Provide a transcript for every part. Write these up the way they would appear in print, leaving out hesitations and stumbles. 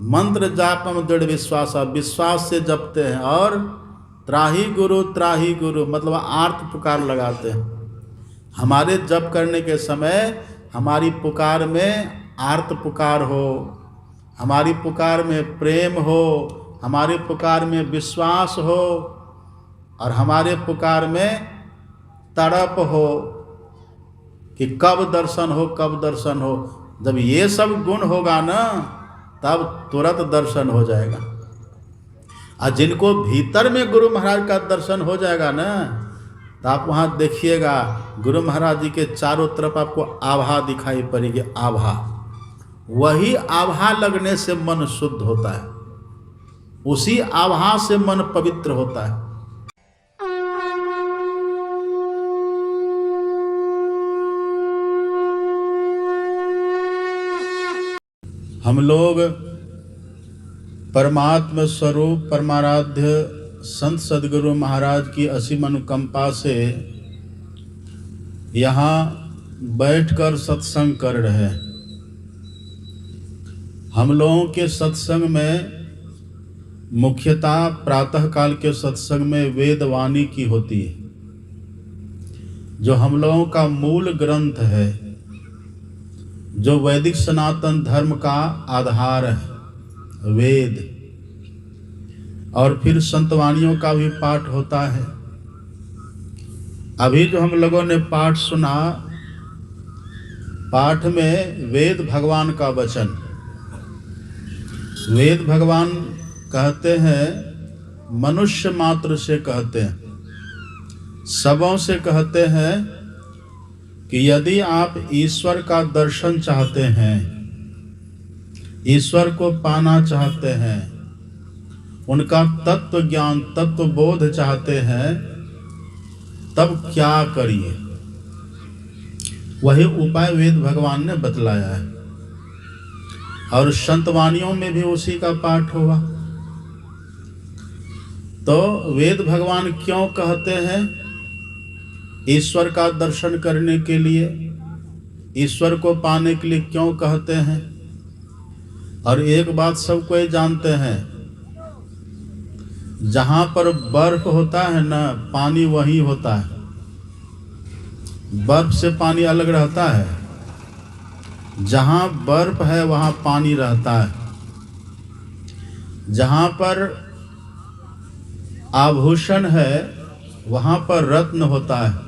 मंत्र जापम दृढ़ विश्वास, विश्वास से जपते हैं। और त्राही गुरु मतलब आर्त पुकार लगाते हैं। हमारे जप करने के समय हमारी पुकार में आर्त पुकार हो, हमारी पुकार में प्रेम हो, हमारी पुकार में विश्वास हो, और हमारे पुकार में तड़प हो कि कब दर्शन हो, कब दर्शन हो। जब ये सब गुण होगा ना, तब तुरंत दर्शन हो जाएगा। और जिनको भीतर में गुरु महाराज का दर्शन हो जाएगा ना, तो आप वहाँ देखिएगा गुरु महाराज जी के चारों तरफ आपको आभा दिखाई पड़ेगी। आभा, वही आभा लगने से मन शुद्ध होता है, उसी आभा से मन पवित्र होता है। हम लोग परमात्मा स्वरूप परमाराध्य संत सद्गुरु महाराज की असीम अनुकंपा से यहाँ बैठकर सत्संग कर रहे हैं। हम लोगों के सत्संग में मुख्यतः प्रातः काल के सत्संग में वेद वाणी की होती है, जो हम लोगों का मूल ग्रंथ है, जो वैदिक सनातन धर्म का आधार है, वेद। और फिर संतवाणियों का भी पाठ होता है। अभी जो हम लोगों ने पाठ सुना, पाठ में वेद भगवान का वचन, वेद भगवान कहते हैं, मनुष्य मात्र से कहते हैं, सबों से कहते हैं कि यदि आप ईश्वर का दर्शन चाहते हैं, ईश्वर को पाना चाहते हैं, उनका तत्व ज्ञान तत्व बोध चाहते हैं, तब क्या करिए। वही उपाय वेद भगवान ने बतलाया है। और संतवाणियों में भी उसी का पाठ हुआ। तो वेद भगवान क्यों कहते हैं ईश्वर का दर्शन करने के लिए, ईश्वर को पाने के लिए क्यों कहते हैं। और एक बात सब कोई जानते हैं, जहां पर बर्फ होता है ना, पानी वही होता है। बर्फ से पानी अलग रहता है। जहां बर्फ है वहां पानी रहता है। जहां पर आभूषण है वहां पर रत्न होता है।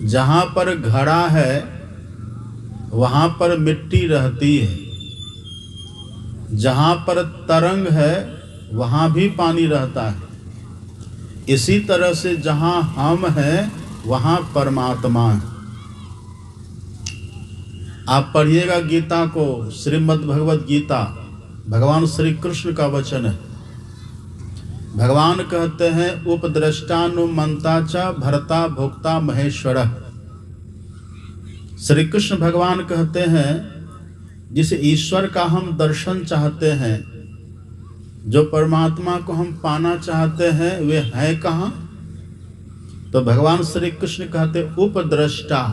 जहां पर घड़ा है वहां पर मिट्टी रहती है। जहां पर तरंग है वहां भी पानी रहता है। इसी तरह से जहां हम हैं वहां परमात्मा है। आप पढ़िएगा गीता को, श्रीमद् भगवद गीता, भगवान श्री कृष्ण का वचन है। भगवान कहते हैं, उपद्रष्टानुमंता च भर्ता भोक्ता महेश्वर। श्री कृष्ण भगवान कहते हैं, जिस ईश्वर का हम दर्शन चाहते हैं, जो परमात्मा को हम पाना चाहते हैं, वे है कहाँ। तो भगवान श्री कृष्ण कहते उपद्रष्टा।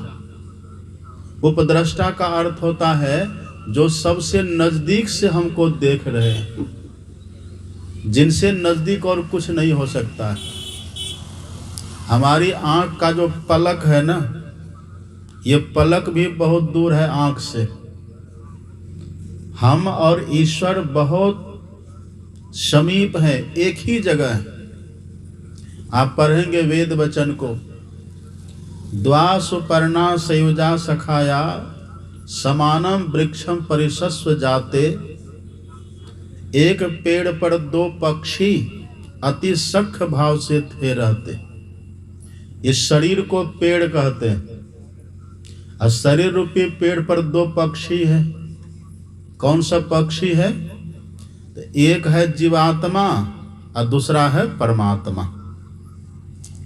उपद्रष्टा का अर्थ होता है जो सबसे नजदीक से हमको देख रहे हैं, जिनसे नजदीक और कुछ नहीं हो सकता है। हमारी आंख का जो पलक है ना, ये पलक भी बहुत दूर है आंख से। हम और ईश्वर बहुत समीप है, एक ही जगह है। आप पढ़ेंगे वेद वचन को, द्वा सुपर्णा संयुजा सखाया समानम वृक्षम परिशस्व जाते। एक पेड़ पर दो पक्षी अति सख्य भाव से थे रहते। इस शरीर को पेड़ कहते हैं, और शरीर रूपी पेड़ पर दो पक्षी है। कौन सा पक्षी है? तो एक है जीवात्मा और दूसरा है परमात्मा।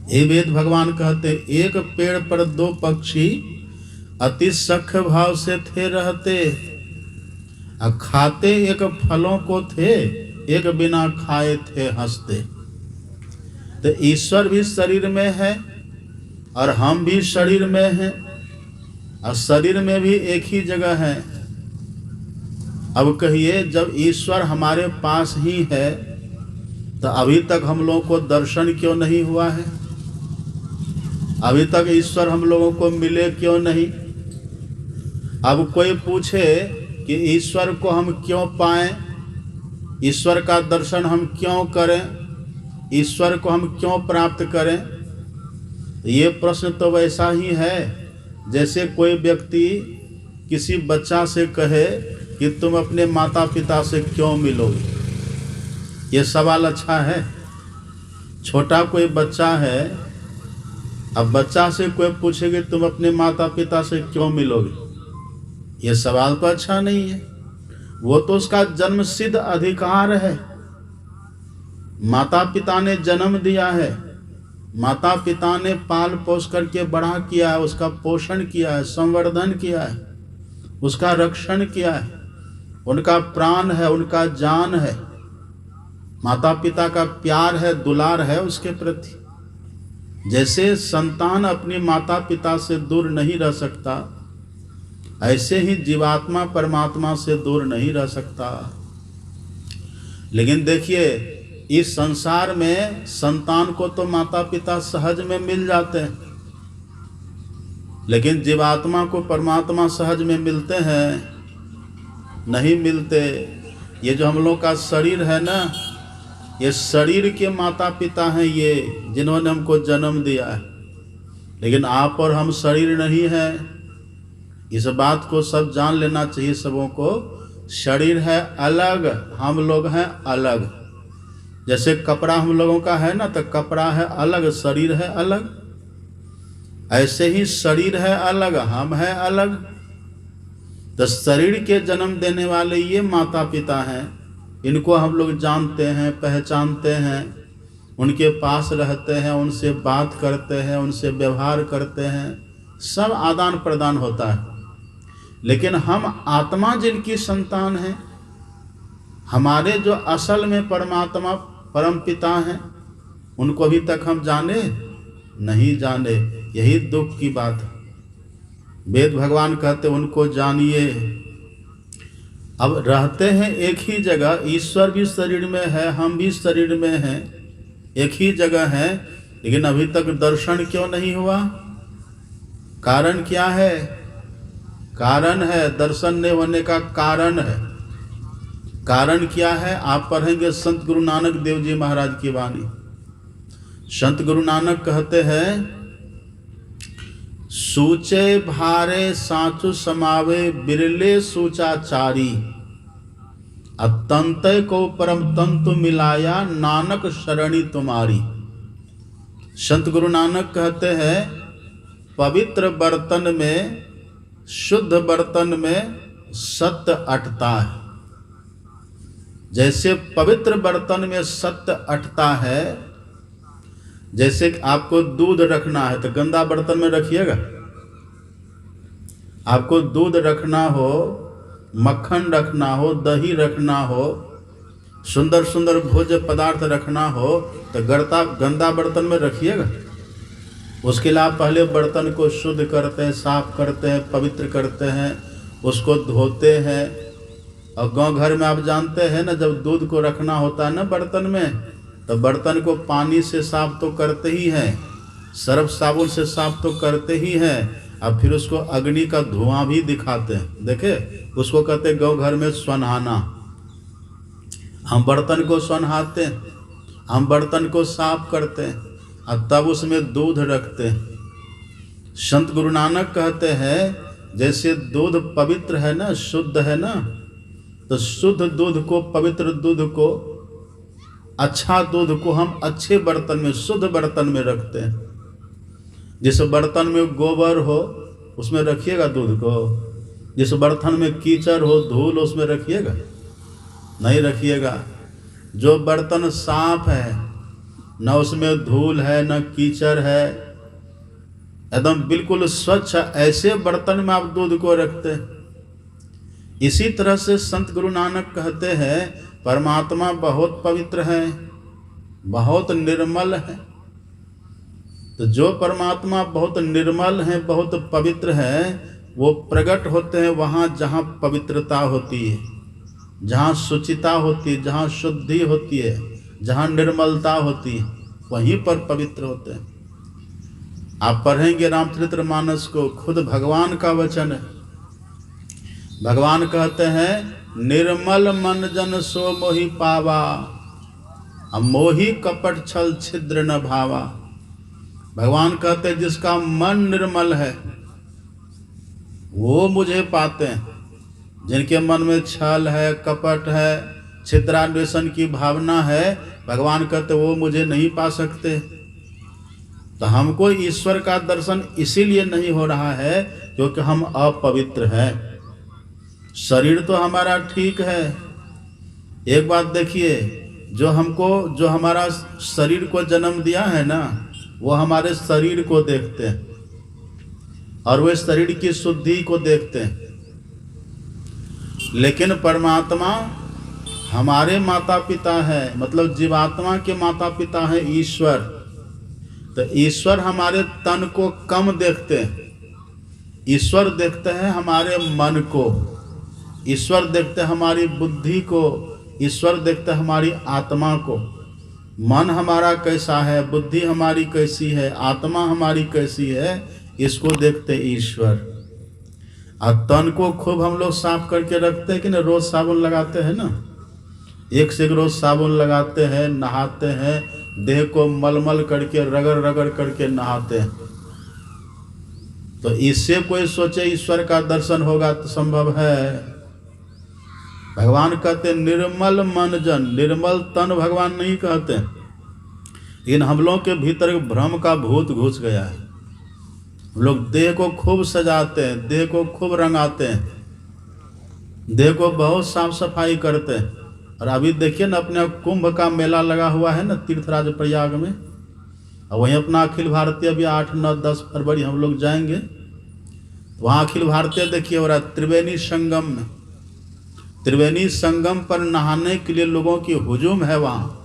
ये वेद भगवान कहते, एक पेड़ पर दो पक्षी अति सख्य भाव से थे रहते, और खाते एक फलों को थे, एक बिना खाए थे हंसते। तो ईश्वर भी शरीर में है और हम भी शरीर में हैं, और शरीर में भी एक ही जगह है। अब कहिए, जब ईश्वर हमारे पास ही है तो अभी तक हम लोगों को दर्शन क्यों नहीं हुआ है? अभी तक ईश्वर हम लोगों को मिले क्यों नहीं? अब कोई पूछे कि ईश्वर को हम क्यों पाएं, ईश्वर का दर्शन हम क्यों करें, ईश्वर को हम क्यों प्राप्त करें? ये प्रश्न तो वैसा ही है जैसे कोई व्यक्ति किसी बच्चा से कहे कि तुम अपने माता पिता से क्यों मिलोगे। ये सवाल अच्छा है? छोटा कोई बच्चा है, अब बच्चा से कोई पूछे कि तुम अपने माता पिता से क्यों मिलोगे, ये सवाल तो अच्छा नहीं है। वो तो उसका जन्म सिद्ध अधिकार है। माता पिता ने जन्म दिया है, माता पिता ने पाल पोस करके बड़ा किया है, उसका पोषण किया है, संवर्धन किया है, उसका रक्षण किया है, उनका प्राण है, उनका जान है। माता पिता का प्यार है, दुलार है उसके प्रति। जैसे संतान अपनी माता पिता से दूर नहीं रह सकता, ऐसे ही जीवात्मा परमात्मा से दूर नहीं रह सकता। लेकिन देखिए, इस संसार में संतान को तो माता पिता सहज में मिल जाते हैं, लेकिन जीवात्मा को परमात्मा सहज में मिलते हैं? नहीं मिलते। ये जो हम लोग का शरीर है ना, ये शरीर के माता पिता हैं, ये जिन्होंने हमको जन्म दिया है। लेकिन आप और हम शरीर नहीं है, इस बात को सब जान लेना चाहिए सबों को। शरीर है अलग, हम लोग हैं अलग। जैसे कपड़ा हम लोगों का है ना, तो कपड़ा है अलग, शरीर है अलग। ऐसे ही शरीर है अलग, हम हैं अलग। तो शरीर के जन्म देने वाले ये माता पिता हैं, इनको हम लोग जानते हैं, पहचानते हैं, उनके पास रहते हैं, उनसे बात करते हैं, उनसे व्यवहार करते हैं, सब आदान प्रदान होता है। लेकिन हम आत्मा जिनकी संतान हैं, हमारे जो असल में परमात्मा परम पिता हैं, उनको अभी तक हम जाने नहीं जाने। यही दुख की बात है। वेद भगवान कहते उनको जानिए। अब रहते हैं एक ही जगह, ईश्वर भी शरीर में है, हम भी शरीर में हैं, एक ही जगह है, लेकिन अभी तक दर्शन क्यों नहीं हुआ? कारण क्या है? कारण है, दर्शन नहीं होने का कारण है। कारण क्या है? आप पढ़ेंगे संत गुरु नानक देव जी महाराज की वाणी। संत गुरु नानक कहते हैं, सूचे भारे साचु समावे बिरले सूचाचारी, अतंत को परम तंतु मिलाया नानक शरणी तुम्हारी। संत गुरु नानक कहते हैं, पवित्र बर्तन में, शुद्ध बर्तन में सत्य अटता है। जैसे पवित्र बर्तन में सत्य अटता है, जैसे आपको दूध रखना है तो गंदा बर्तन में रखिएगा। आपको दूध रखना हो, मक्खन रखना हो, दही रखना हो, सुंदर सुंदर भोज्य पदार्थ रखना हो तो गंदा बर्तन में रखिएगा। उसके लिए आप पहले बर्तन को शुद्ध करते हैं, साफ करते हैं, पवित्र करते हैं, उसको धोते हैं। और गांव घर में आप जानते हैं ना, जब दूध को रखना होता है ना बर्तन में, तो बर्तन को पानी से साफ तो करते ही हैं, सर्फ साबुन से साफ तो करते ही हैं, और फिर उसको अग्नि का धुआं भी दिखाते हैं। देखे, उसको कहते हैं गांव घर में स्वनहाना। हम बर्तन को स्वनहाते हैं, हम बर्तन को साफ करते हैं और तब उसमें दूध रखते हैं। संत गुरु नानक कहते हैं, जैसे दूध पवित्र है ना, शुद्ध है ना, तो शुद्ध दूध को, पवित्र दूध को, अच्छा दूध को हम अच्छे बर्तन में, शुद्ध बर्तन में रखते हैं। जिस बर्तन में गोबर हो उसमें रखिएगा दूध को, जिस बर्तन में कीचड़ हो, धूल, उसमें रखिएगा? नहीं रखिएगा। जो बर्तन साफ है, न उसमें धूल है, न कीचड़ है, एकदम बिल्कुल स्वच्छ, ऐसे बर्तन में आप दूध को रखते हैं। इसी तरह से संत गुरु नानक कहते हैं, परमात्मा बहुत पवित्र है, बहुत निर्मल है। तो जो परमात्मा बहुत निर्मल है, बहुत पवित्र है, वो प्रकट होते हैं वहाँ जहाँ पवित्रता होती है। जहाँ शुचिता होती है, जहाँ शुद्धि होती है, जहाँ निर्मलता होती है, वहीं पर पवित्र होते हैं। आप पढ़ेंगे रामचरितमानस को, खुद भगवान का वचन है। भगवान कहते हैं निर्मल मन जन सो मोहि पावा, मोहि कपट छल छिद्र न भावा। भगवान कहते हैं जिसका मन निर्मल है वो मुझे पाते हैं। जिनके मन में छल है, कपट है, छिद्रान्वेषण की भावना है, भगवान कहते वो मुझे नहीं पा सकते। तो हमको ईश्वर का दर्शन इसीलिए नहीं हो रहा है क्योंकि हम अपवित्र हैं। शरीर तो हमारा ठीक है। एक बात देखिए, जो हमारा शरीर को जन्म दिया है ना, वो हमारे शरीर को देखते हैं और वे शरीर की शुद्धि को देखते हैं। लेकिन परमात्मा हमारे माता पिता है, मतलब जीवात्मा के माता पिता है ईश्वर। तो ईश्वर हमारे तन को कम देखते हैं, ईश्वर देखते हैं हमारे मन को, ईश्वर देखते हैं हमारी बुद्धि को, ईश्वर देखते हैं हमारी आत्मा को। मन हमारा कैसा है, बुद्धि हमारी कैसी है, आत्मा हमारी कैसी है, इसको देखते ईश्वर। और तन को खूब हम लोग साफ करके रखते हैं कि ना, रोज साबुन लगाते हैं ना, एक से एक रोज साबुन लगाते हैं, नहाते हैं, देह को मलमल करके रगड़ रगड़ करके नहाते हैं। तो इससे कोई सोचे ईश्वर का दर्शन होगा तो संभव है? भगवान कहते निर्मल मन जन, निर्मल तन भगवान नहीं कहते, लेकिन हम लोग के भीतर भ्रम का भूत घुस गया है। हम लोग देह को खूब सजाते हैं, देह को खूब रंगाते हैं, देह को बहुत साफ सफाई करते हैं। और अभी देखिए ना, अपने कुंभ का मेला लगा हुआ है ना तीर्थराज प्रयाग में, और वहीं अपना अखिल भारतीय अभी 8, 9, 10 फरवरी हम लोग जाएंगे। वहाँ अखिल भारतीय देखिए हो रहा है त्रिवेणी संगम में। त्रिवेणी संगम पर नहाने के लिए लोगों की हुजूम है, वहाँ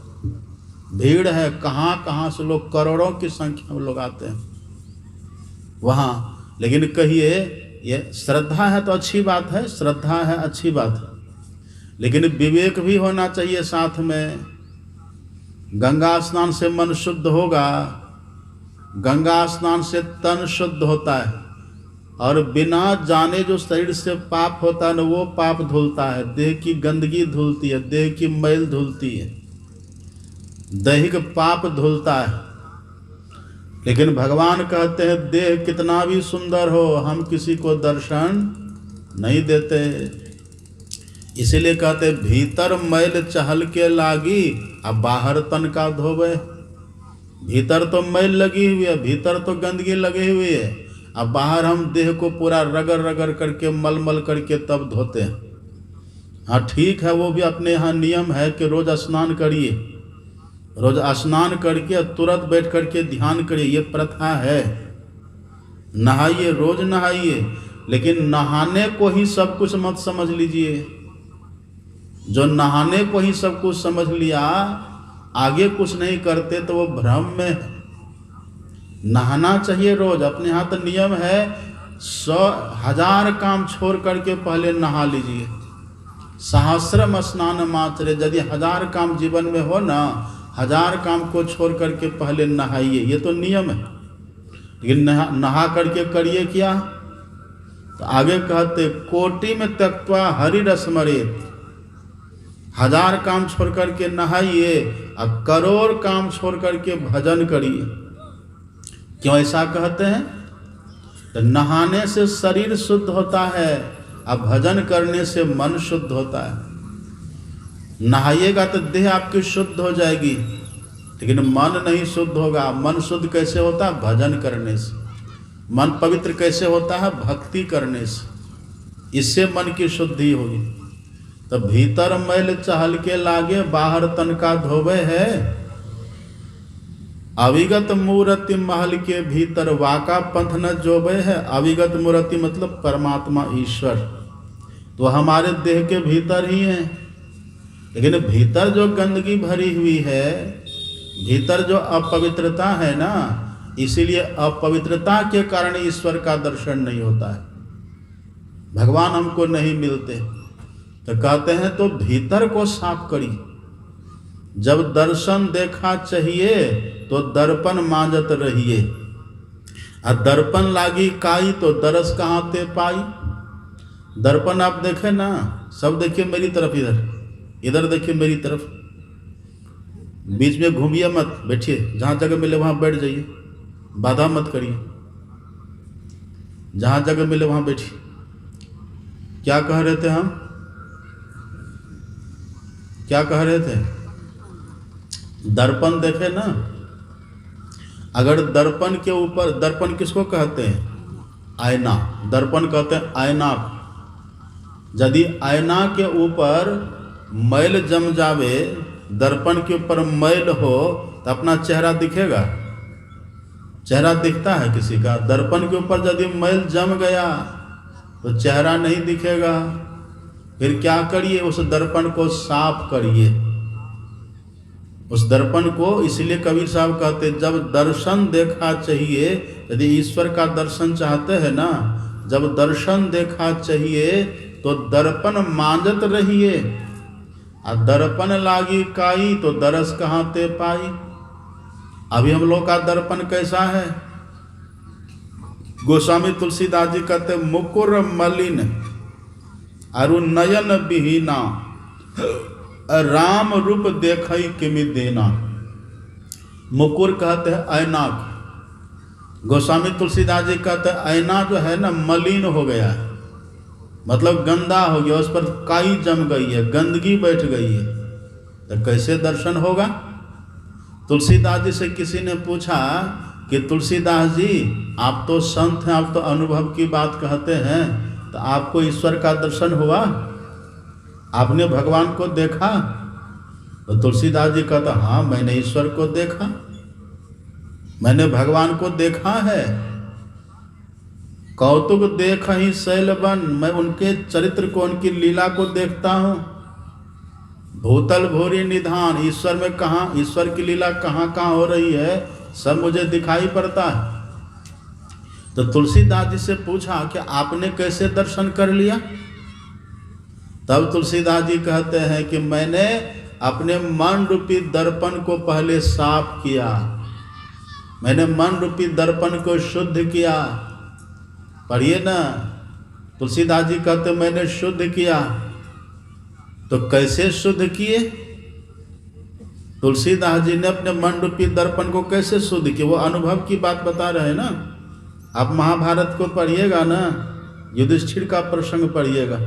भीड़ है, कहाँ कहाँ से लोग, करोड़ों की संख्या में लोग आते हैं वहाँ। लेकिन कहिए ये श्रद्धा है तो अच्छी बात है, श्रद्धा है अच्छी बात है, लेकिन विवेक भी होना चाहिए साथ में। गंगा स्नान से मन शुद्ध होगा, गंगा स्नान से तन शुद्ध होता है, और बिना जाने जो शरीर से पाप होता है ना, वो पाप धुलता है, देह की गंदगी धुलती है, देह की मैल धुलती है, दैहिक पाप धुलता है। लेकिन भगवान कहते हैं देह कितना भी सुंदर हो, हम किसी को दर्शन नहीं देते। इसीलिए कहते भीतर मैल चहल के लागी, अब बाहर तन का धोवे। भीतर तो मैल लगी हुई है, भीतर तो गंदगी लगी हुई है, अब बाहर हम देह को पूरा रगड़ रगड़ करके मलमल करके तब धोते हैं। हाँ ठीक है, वो भी अपने यहाँ नियम है कि रोज स्नान करिए, रोज स्नान करके तुरंत बैठ करके ध्यान करिए, ये प्रथा है। नहाइए, रोज नहाइए, लेकिन नहाने को ही सब कुछ मत समझ लीजिए। जो नहाने को ही सब कुछ समझ लिया, आगे कुछ नहीं करते, तो वो भ्रम में है। नहाना चाहिए रोज, अपने यहाँ तो नियम है 100,000 काम छोड़ करके पहले नहा लीजिए। सहस्रम स्नान मात्र, यदि 1000 काम जीवन में हो ना, 1000 काम को छोड़ करके पहले नहाइए, ये तो नियम है। लेकिन नहा करके करिए क्या? तो आगे कहते कोटि में त्यक्त्वा हरि रसमरेत, 1000 काम छोड़ करके नहाइए और करोड़ काम छोड़ करके भजन करिए। क्यों ऐसा कहते हैं? तो नहाने से शरीर शुद्ध होता है और भजन करने से मन शुद्ध होता है। नहाइएगा तो देह आपकी शुद्ध हो जाएगी, लेकिन मन नहीं शुद्ध होगा। मन शुद्ध कैसे होता है? भजन करने से। मन पवित्र कैसे होता है? भक्ति करने से। इससे मन की शुद्धि होगी। तो भीतर मैल चहल के लागे, बाहर तन का धोवे है। अविगत मूर्ति महल के भीतर, वाका पंथ न जोबे है। अविगत मूर्ति मतलब परमात्मा ईश्वर, तो हमारे देह के भीतर ही है। लेकिन भीतर जो गंदगी भरी हुई है, भीतर जो अपवित्रता है ना, इसीलिए अपवित्रता के कारण ईश्वर का दर्शन नहीं होता है, भगवान हमको नहीं मिलते। तो कहते हैं तो भीतर को साफ करिए। जब दर्शन देखा चाहिए तो दर्पण मांजत रहिए, और दर्पण लागी काई तो दरस कहाँ ते पाई। दर्पण आप देखें ना, सब देखिए मेरी तरफ, इधर देखिए मेरी तरफ, बीच में घूमिए मत, बैठिए, जहाँ जगह मिले वहाँ बैठ जाइए, बाधा मत करिए, जहाँ जगह मिले वहाँ बैठिए। क्या कह रहे थे हम, क्या कह रहे थे? दर्पण देखे ना, अगर दर्पण के ऊपर, दर्पण किसको कहते हैं? आईना। दर्पण कहते हैं आईना। यदि आईना के ऊपर मैल जम जावे, दर्पण के ऊपर मैल हो तो अपना चेहरा दिखेगा? चेहरा दिखता है किसी का? दर्पण के ऊपर यदि मैल जम गया तो चेहरा नहीं दिखेगा। फिर क्या करिए? उस दर्पण को साफ करिए, उस दर्पण को। इसलिए कबीर साहब कहते जब दर्शन देखा चाहिए, यदि ईश्वर का दर्शन चाहते हैं ना, जब दर्शन देखा चाहिए तो दर्पण मांजत रहिए, और दर्पण लागी काई तो दरस कहाँ ते पाई। अभी हम लोग का दर्पण कैसा है? गोस्वामी तुलसीदास जी कहते मुकुर मलिन अरु नयन बिहीना, राम रूप देखई किमि देना। मुकुर कहते हैं ऐनाक। गोस्वामी तुलसीदास जी कहते हैं ऐना जो है ना मलिन हो गया है, मतलब गंदा हो गया, उस पर काई जम गई है, गंदगी बैठ गई है, तो कैसे दर्शन होगा? तुलसीदास जी से किसी ने पूछा कि तुलसीदास जी आप तो संत हैं, आप तो अनुभव की बात कहते हैं, तो आपको ईश्वर का दर्शन हुआ? आपने भगवान को देखा? तो तुलसीदास जी कहता हाँ मैंने ईश्वर को देखा, मैंने भगवान को देखा है। कौतुक देख ही शैलवन, मैं उनके चरित्र को, उनकी लीला को देखता हूँ। भूतल भूरी निधान, ईश्वर में कहाँ, ईश्वर की लीला कहाँ कहाँ हो रही है सब मुझे दिखाई पड़ता है। तो तुलसीदास जी से पूछा कि आपने कैसे दर्शन कर लिया? तब तुलसीदास जी कहते हैं कि मैंने अपने मन रूपी दर्पण को पहले साफ किया, मैंने मन रूपी दर्पण को शुद्ध किया। पढ़िए ना, तुलसीदास जी कहते मैंने शुद्ध किया। तो कैसे शुद्ध किए? तुलसीदास जी ने अपने मन रूपी दर्पण को कैसे शुद्ध किया, वो अनुभव की बात बता रहे हैं ना। आप महाभारत को पढ़िएगा ना, युधिष्ठिर का प्रसंग पढ़िएगा।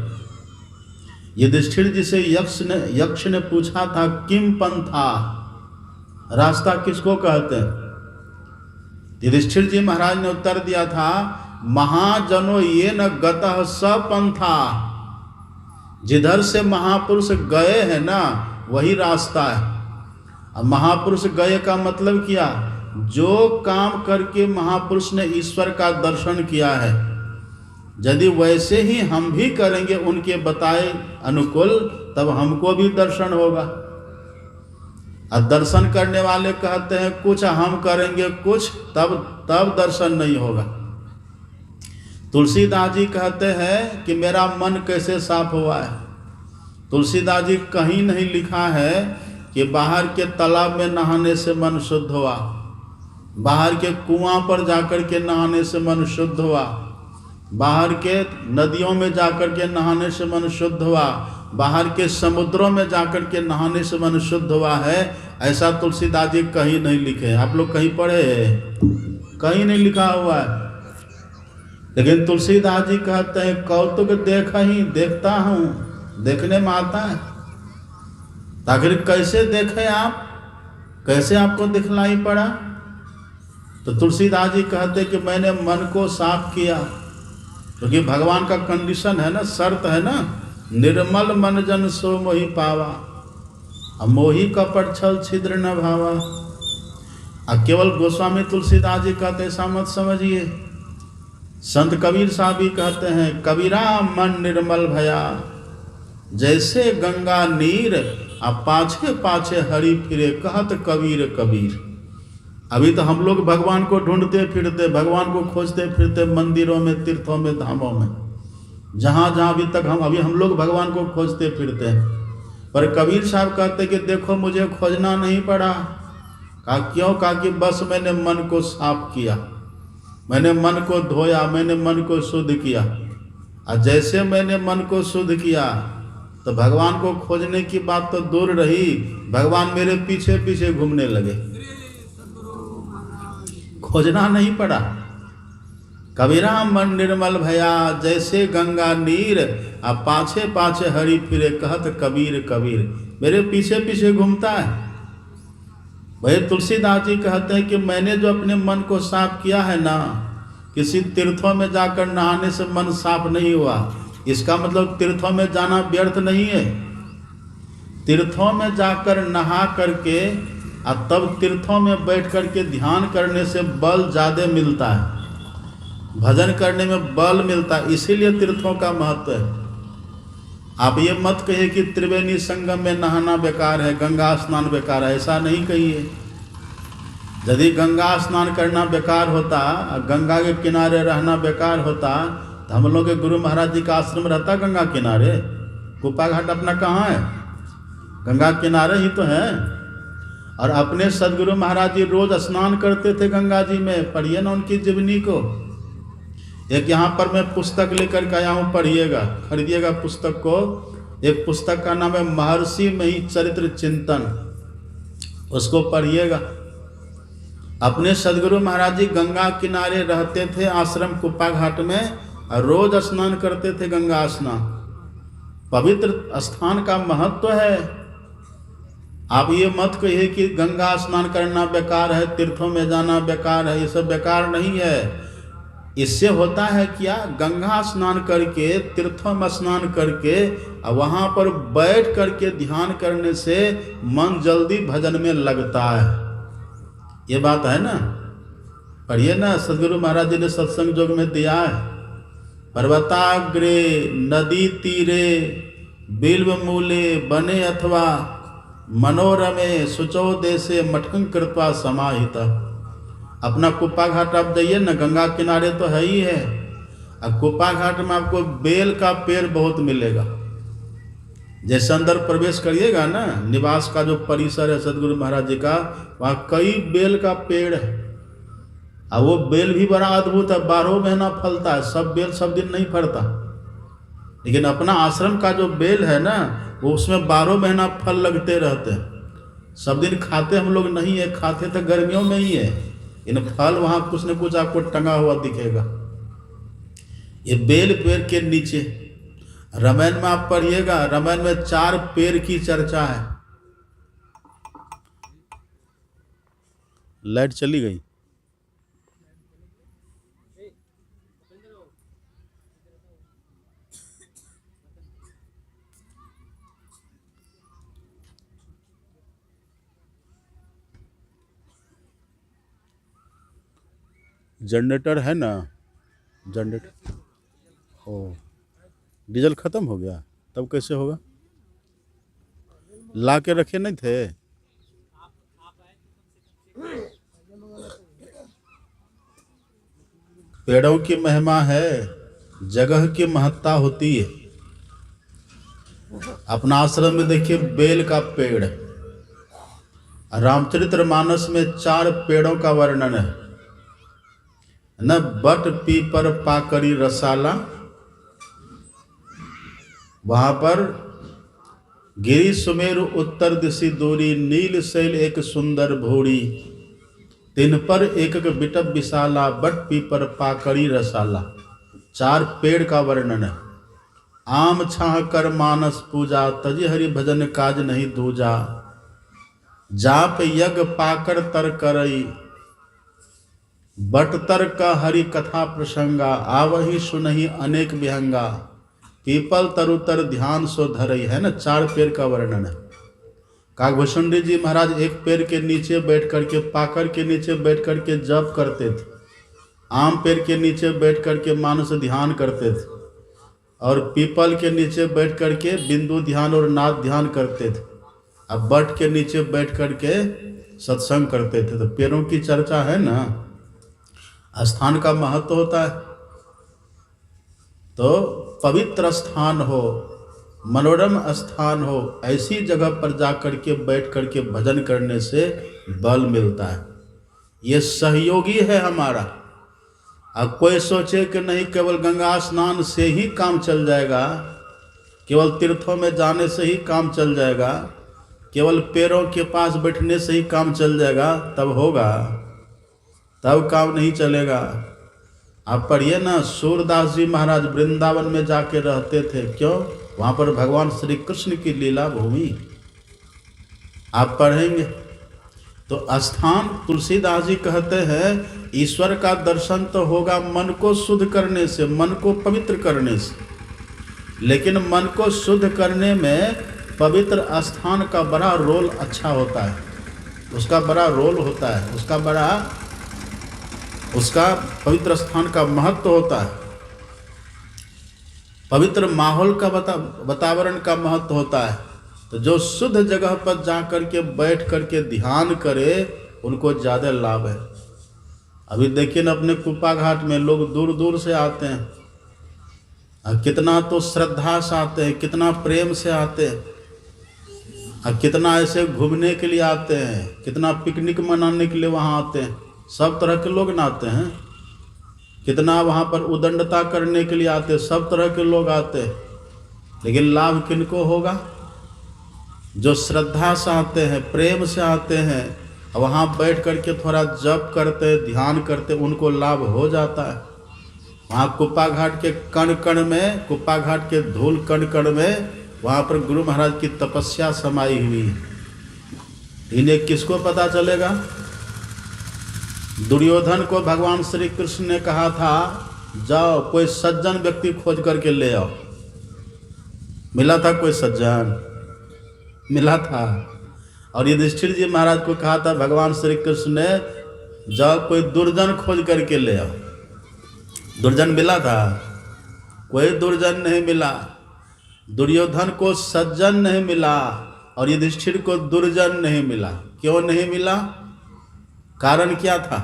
युधिष्ठिर जी से यक्ष ने पूछा था किम पंथा, रास्ता किसको कहते हैं? युधिष्ठिर जी महाराज ने उत्तर दिया था महाजनो ये न गतः सपंथा, जिधर से महापुरुष गए हैं ना वही रास्ता है। अब महापुरुष गए का मतलब क्या? जो काम करके महापुरुष ने ईश्वर का दर्शन किया है, यदि वैसे ही हम भी करेंगे उनके बताए अनुकूल, तब हमको भी दर्शन होगा। और दर्शन करने वाले कहते हैं कुछ हम करेंगे कुछ, तब दर्शन नहीं होगा। तुलसीदास जी कहते हैं कि मेरा मन कैसे साफ हुआ है। तुलसीदास जी कहीं नहीं लिखा है कि बाहर के तालाब में नहाने से मन शुद्ध हुआ, बाहर के कुआं पर जाकर के नहाने से मन शुद्ध हुआ, बाहर के नदियों में जाकर के नहाने से मन शुद्ध हुआ, बाहर के समुद्रों में जाकर के नहाने से मन शुद्ध हुआ है। ऐसा तुलसीदास जी कहीं नहीं लिखे। आप लोग कहीं पढ़े? कहीं नहीं लिखा हुआ है। लेकिन तुलसीदास जी कहते हैं कौतुक देख ही देखता हूँ, देखने में आता है। आखिर कैसे देखे आप, कैसे आपको दिखलाई पड़ा? तो तुलसीदास जी कहते कि मैंने मन को साफ किया, क्योंकि भगवान का कंडीशन है ना, शर्त है ना, निर्मल मन जन सो मोहि पावा, मोहि कपट छल छिद्र न भावा। अब केवल गोस्वामी तुलसीदास जी कहते ऐसा मत समझिए। संत कबीर साहब भी कहते हैं कबीरा मन निर्मल भया, जैसे गंगा नीर अब पाछे पाछे हरि फिरे कहत कबीर कबीर। अभी तो हम लोग भगवान को ढूंढते फिरते, भगवान को खोजते फिरते मंदिरों में, तीर्थों में, धामों में, जहाँ जहाँ अभी तक हम लोग भगवान को खोजते फिरते हैं, पर कबीर साहब कहते कि देखो मुझे खोजना नहीं पड़ा। कहा क्यों? कहा कि बस मैंने मन को साफ किया, मैंने मन को धोया, मैंने मन को शुद्ध किया। और जैसे मैंने मन को शुद्ध किया तो भगवान को खोजने की बात तो दूर रही, भगवान मेरे पीछे पीछे घूमने लगे, खोजना नहीं पड़ा। कबीरा मन निर्मल भया जैसे गंगा नीर, आ पाछे पाछे हरि फिरे कहत कबीर कबीर, मेरे पीछे पीछे घूमता है। भाई तुलसीदास जी कहते हैं कि मैंने जो अपने मन को साफ किया है ना, किसी तीर्थों में जाकर नहाने से मन साफ नहीं हुआ। इसका मतलब तीर्थों में जाना व्यर्थ नहीं है। तीर्थों में जाकर नहा करके और तब तीर्थों में बैठ करके ध्यान करने से बल ज़्यादा मिलता है, भजन करने में बल मिलता है, इसीलिए तीर्थों का महत्व है। आप ये मत कहिए कि त्रिवेणी संगम में नहाना बेकार है, गंगा स्नान बेकार है, ऐसा नहीं कहिए। यदि गंगा स्नान करना बेकार होता, गंगा के किनारे रहना बेकार होता, तो हम लोग के गुरु महाराज जी का आश्रम रहता गंगा किनारे। कुप्पा घाट अपना कहाँ है? गंगा किनारे ही तो है। और अपने सदगुरु महाराज जी रोज स्नान करते थे गंगा जी में। पढ़िए ना उनकी जीवनी को। एक यहाँ पर मैं पुस्तक लेकर के आया हूँ, पढ़िएगा, खरीदिएगा पुस्तक को। एक पुस्तक का नाम है महर्षि मही चरित्र चिंतन, उसको पढ़िएगा। अपने सदगुरु महाराज जी गंगा किनारे रहते थे आश्रम कुप्पा घाट में, और रोज स्नान करते थे गंगा स्नान। पवित्र स्थान का महत्व है। आप ये मत कहिए कि गंगा स्नान करना बेकार है, तीर्थों में जाना बेकार है, ये सब बेकार नहीं है। इससे होता है क्या? गंगा स्नान करके, तीर्थों में स्नान करके, वहाँ पर बैठ करके ध्यान करने से मन जल्दी भजन में लगता है। ये बात है ना। पढ़िए ना, सदगुरु महाराज जी ने सत्संग योग में दिया है, पर्वताग्रे नदी तीरे बिल्व मूले बने अथवा मनोरमे सुचो देशे मठकं कृत्वा समाहिता। अपना कुप्पा घाट आप जाइए ना, गंगा किनारे तो है ही है। अब कुप्पा घाट में आपको बेल का पेड़ बहुत मिलेगा। जैसे अंदर प्रवेश करिएगा ना, निवास का जो परिसर है सदगुरु महाराज जी का, वहाँ कई बेल का पेड़ है। और वो बेल भी बड़ा अद्भुत है, 12 महीना फलता है। सब बेल सब दिन नहीं फलता, लेकिन अपना आश्रम का जो बेल है ना, वो उसमें 12 महीना फल लगते रहते हैं। सब दिन खाते हम लोग नहीं है, खाते तो गर्मियों में ही है। इन फल वहाँ कुछ न कुछ आपको टंगा हुआ दिखेगा। ये बेल पेड़ के नीचे रामायण में आप पढ़िएगा, रामायण में 4 पेड़ की चर्चा है। लाइट चली गई। जनरेटर है ना, जनरेटर हो, डीजल खत्म हो गया, तब कैसे होगा? ला के रखे नहीं थे? पेड़ों की महिमा है, जगह की महत्ता होती है। अपना आश्रम में देखिए बेल का पेड़, रामचरितमानस में 4 पेड़ों का वर्णन है न, बट पीपर पाकड़ी रसाला। वहाँ पर गिरी सुमेरु उत्तर दिशि दूरी, नील शैल एक सुंदर भोरी, तिन पर एक बिटप विशाला, बट पीपर पाकड़ी रसाला। 4 पेड़ का वर्णन है। आम छाह कर मानस पूजा, तजी हरि भजन काज नहीं दूजा, जाप यज्ञ पाकर तर करई, बट तर का हरि कथा प्रसंगा, आवही सुनही अनेक विहंगा, पीपल तरुतर ध्यान सो धरई। है ना, 4 पेड़ का वर्णन है। काकभूषण जी महाराज एक पेड़ के नीचे बैठ करके, पाकर के नीचे बैठ करके जप करते थे। आम पेड़ के नीचे बैठ करके मानस ध्यान करते थे, और पीपल के नीचे बैठ करके बिंदु ध्यान और नाद ध्यान करते थे। अब बट के नीचे बैठ करके सत्संग करते थे। तो पेड़ों की चर्चा है ना, स्थान का महत्व होता है। तो पवित्र स्थान हो, मनोरम स्थान हो, ऐसी जगह पर जा कर के बैठ कर के भजन करने से बल मिलता है। ये सहयोगी है हमारा। अब कोई सोचे कि नहीं केवल गंगा स्नान से ही काम चल जाएगा, केवल तीर्थों में जाने से ही काम चल जाएगा, केवल पैरों के पास बैठने से ही काम चल जाएगा, तब होगा? तब काम नहीं चलेगा। आप पढ़िए ना, सूरदास जी महाराज वृंदावन में जाके रहते थे। क्यों? वहाँ पर भगवान श्री कृष्ण की लीला भूमि। आप पढ़ेंगे तो स्थान, तुलसीदास जी कहते हैं ईश्वर का दर्शन तो होगा मन को शुद्ध करने से, मन को पवित्र करने से। लेकिन मन को शुद्ध करने में पवित्र स्थान का बड़ा रोल अच्छा होता है, उसका बड़ा रोल होता है, उसका पवित्र स्थान का महत्व होता है, पवित्र माहौल का वातावरण का महत्व होता है। तो जो शुद्ध जगह पर जा कर के बैठ कर के ध्यान करे उनको ज़्यादा लाभ है। अभी देखिए ना, अपने कुप्पा घाट में लोग दूर दूर से आते हैं, और कितना तो श्रद्धा से आते हैं, कितना प्रेम से आते हैं, और कितना ऐसे घूमने के लिए आते हैं, कितना पिकनिक मनाने के लिए वहाँ आते हैं। सब तरह के लोग ना आते हैं, कितना वहाँ पर उदंडता करने के लिए आते हैं, सब तरह के लोग आते हैं। लेकिन लाभ किनको होगा? जो श्रद्धा से आते हैं, प्रेम से आते हैं, और वहाँ बैठ कर के थोड़ा जप करते, ध्यान करते, उनको लाभ हो जाता है। वहाँ कुप्पा घाट के कण कण में, कुप्पा घाट के धूल कण कण में वहाँ पर गुरु महाराज की तपस्या समाई हुई है। इन्हें किसको पता चलेगा? दुर्योधन को भगवान श्री कृष्ण ने कहा था जाओ कोई सज्जन व्यक्ति खोज करके ले आओ। मिला था कोई सज्जन? मिला था। और युधिष्ठिर जी महाराज को कहा था भगवान श्री कृष्ण ने जाओ कोई दुर्जन खोज करके ले आओ। दुर्जन मिला था? कोई दुर्जन नहीं मिला। दुर्योधन को सज्जन नहीं मिला और युधिष्ठिर को दुर्जन नहीं मिला। क्यों नहीं मिला? कारण क्या था?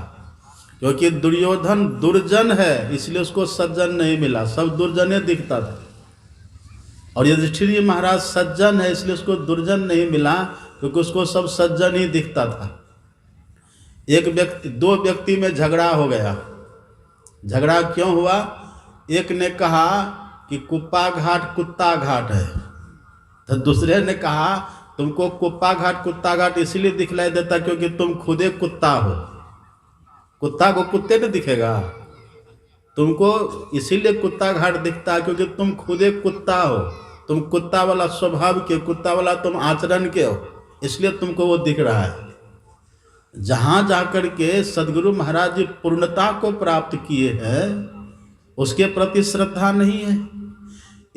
क्योंकि दुर्योधन दुर्जन है, इसलिए उसको सज्जन नहीं मिला, सब दुर्जने दिखता था। और युधिष्ठिर जी महाराज सज्जन है, इसलिए उसको दुर्जन नहीं मिला, क्योंकि उसको सब सज्जन ही दिखता था। दो व्यक्ति में झगड़ा हो गया। झगड़ा क्यों हुआ? एक ने कहा कि कुप्पा घाट कुत्ता घाट है, तो दूसरे ने कहा तुमको कुप्पा घाट कुत्ता घाट इसलिए दिखलाई देता क्योंकि तुम खुद एक कुत्ता हो। कुत्ता को कुत्ते ने दिखेगा? तुमको इसीलिए कुत्ता घाट दिखता है क्योंकि तुम खुद एक कुत्ता हो, तुम कुत्ता वाला स्वभाव के, कुत्ता वाला तुम आचरण के हो, इसलिए तुमको वो दिख रहा है। जहाँ जाकर के सदगुरु महाराज जी पूर्णता को प्राप्त किए हैं उसके प्रति श्रद्धा नहीं है।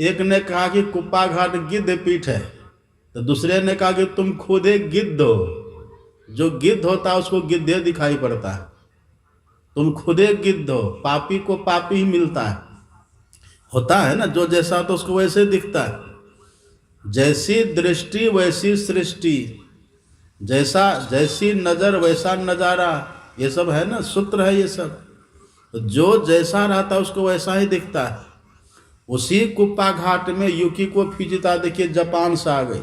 एक ने कहा कि कुप्पा घाट गिद्ध पीठ है, तो दूसरे ने कहा कि तुम खुद एक गिद्ध हो। जो गिद्ध होता है उसको गिद्धे दिखाई पड़ता है, तुम खुद एक गिद्ध हो। पापी को पापी ही मिलता है, होता है ना, जो जैसा तो उसको वैसे दिखता है। जैसी दृष्टि वैसी सृष्टि, जैसी नज़र वैसा नज़ारा, ये सब है ना, सूत्र है ये सब। जो जैसा रहता है उसको वैसा ही दिखता है। उसी कुप्पा घाट में युकी को फिजिता देखिए जापान से आ गई,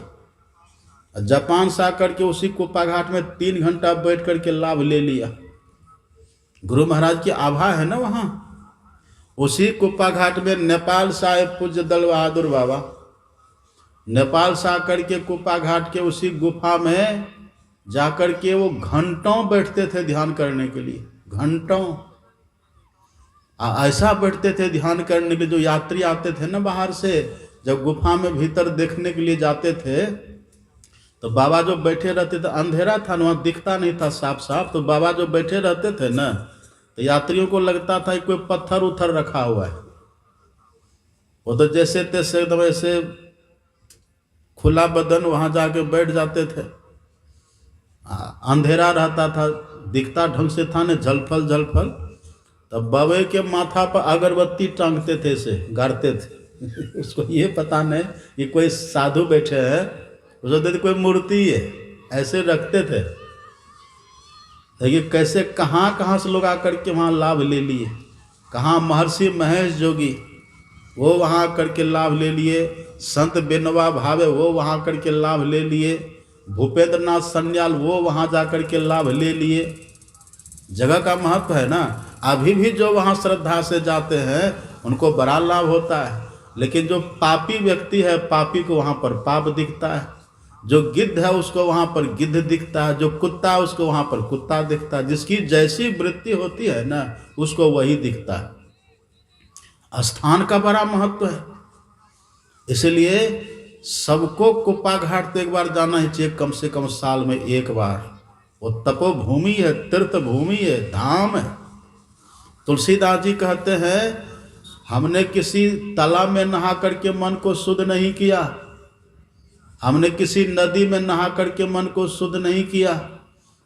जापान से आकर के उसी कुप्पा घाट में 3 घंटा बैठ करके लाभ ले लिया। गुरु महाराज की आभा है ना वहाँ। उसी कुप्पा घाट में नेपाल से आए पूज्य दल बहादुर बाबा, नेपाल से आकर के कुप्पा घाट के उसी गुफा में जाकर के वो घंटों बैठते थे ध्यान करने के लिए, घंटों ऐसा बैठते थे ध्यान करने के लिए। जो यात्री आते थे ना बाहर से, जब गुफा में भीतर देखने के लिए जाते थे तो बाबा जो बैठे रहते थे, अंधेरा था वहाँ दिखता नहीं था साफ साफ, तो बाबा जो बैठे रहते थे ना तो यात्रियों को लगता था कि कोई पत्थर उथर रखा हुआ है। वो तो जैसे तैसे एकदम ऐसे खुला बदन वहाँ जाके बैठ जाते थे। अंधेरा रहता था, दिखता ढंग से था न, झलफल झलफल। तब बाबे के माथा पर अगरबत्ती टांगते थे, से गाड़ते थे। उसको ये पता नहीं कि कोई साधु बैठे हैं, उसको देते कोई मूर्ति है, ऐसे रखते थे। देखिए कैसे कहाँ से लोग आकर के वहाँ लाभ ले लिए। कहाँ महर्षि महेश जोगी वो वहाँ करके लाभ ले लिए, संत बेनवा भावे वो वहाँ करके लाभ ले लिए, भूपेंद्र नाथ सन्याल वो वहाँ जा करके लाभ ले लिए। जगह का महत्व है ना। अभी भी जो वहाँ श्रद्धा से जाते हैं उनको बड़ा लाभ होता है, लेकिन जो पापी व्यक्ति है पापी को वहाँ पर पाप दिखता है, जो गिद्ध है उसको वहाँ पर गिद्ध दिखता है, जो कुत्ता है उसको वहाँ पर कुत्ता दिखता है। जिसकी जैसी वृत्ति होती है ना उसको वही दिखता है। स्थान का बड़ा महत्व है, इसलिए सबको कुप्पा घाट तो एक बार जाना ही चाहिए, कम से कम साल में एक बार। वो तपोभूमि है, तीर्थ भूमि है, धाम है। तुलसीदास जी कहते हैं हमने किसी तालाब में नहा करके मन को शुद्ध नहीं किया, हमने किसी नदी में नहा करके मन को शुद्ध नहीं किया,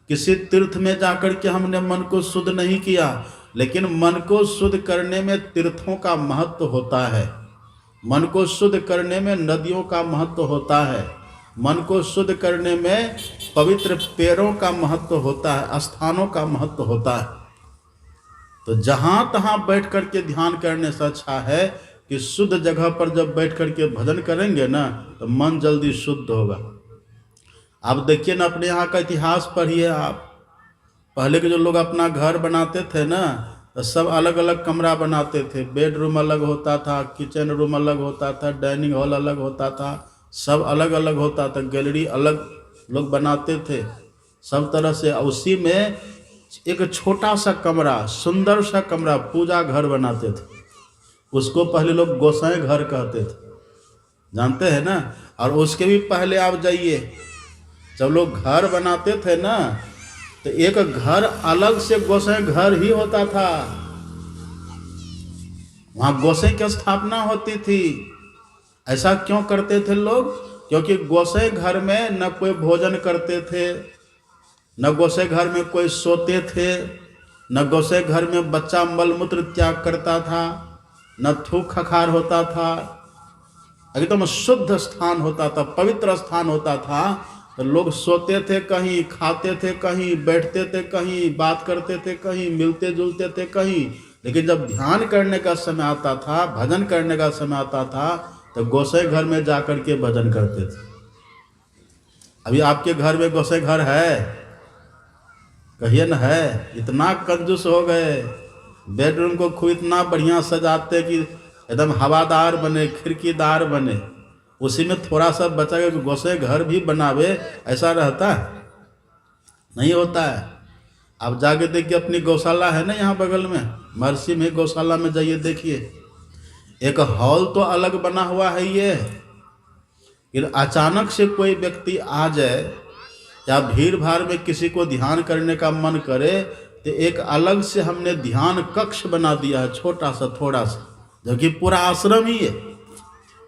किसी तीर्थ में जाकर के हमने मन को शुद्ध नहीं किया, लेकिन मन को शुद्ध करने में तीर्थों का महत्व होता है, मन को शुद्ध करने में नदियों का महत्व होता है, मन को शुद्ध करने में पवित्र पेड़ों का महत्व होता है, स्थानों का महत्व होता है। तो जहाँ तहाँ बैठ करके ध्यान करने से अच्छा है कि शुद्ध जगह पर जब बैठ करके भजन करेंगे ना तो मन जल्दी शुद्ध होगा। आप देखिए ना, अपने यहाँ का इतिहास पढ़िए आप। पहले के जो लोग अपना घर बनाते थे ना तो सब अलग अलग कमरा बनाते थे, बेडरूम अलग होता था, किचन रूम अलग होता था, डाइनिंग हॉल अलग होता था, सब अलग अलग होता था, गैलरी अलग लोग बनाते थे सब तरह से। उसी में एक छोटा सा कमरा, सुंदर सा कमरा, पूजा घर बनाते थे। उसको पहले लोग गोसाई घर कहते थे, जानते हैं ना। और उसके भी पहले आप जाइए, जब लोग घर बनाते थे ना तो एक घर अलग से गोसाई घर ही होता था, वहाँ गोसाई की स्थापना होती थी। ऐसा क्यों करते थे लोग? क्योंकि गोसाई घर में न कोई भोजन करते थे, न गोसाई घर में कोई सोते थे, न गोसाई घर में बच्चा मलमूत्र त्याग करता था, न थूक खखार होता था। एकदम शुद्ध स्थान होता था, पवित्र स्थान होता था। तो लोग सोते थे कहीं, खाते थे कहीं, बैठते थे कहीं, बात करते थे कहीं, मिलते जुलते थे कहीं। लेकिन जब ध्यान करने का समय आता था, भजन करने का समय आता था तो गोसाई घर में जाकर के भजन करते थे। अभी आपके घर में गोसाई घर है? कहिए न है। इतना कंजूस हो गए, बेडरूम को खूब इतना बढ़िया सजाते कि एकदम हवादार बने, खिड़कीदार बने, उसी में थोड़ा सा बचा के गोसाई घर भी बनावे, ऐसा रहता है? नहीं होता है। आप जाके देखिए, अपनी गौशाला है ना यहाँ बगल में, मरसी में गौशाला में जाइए देखिए, एक हॉल तो अलग बना हुआ है ये। फिर अचानक से कोई व्यक्ति आ जाए या भीड़ भाड़ में किसी को ध्यान करने का मन करे तो एक अलग से हमने ध्यान कक्ष बना दिया है, छोटा सा थोड़ा सा, जबकि पूरा आश्रम ही है,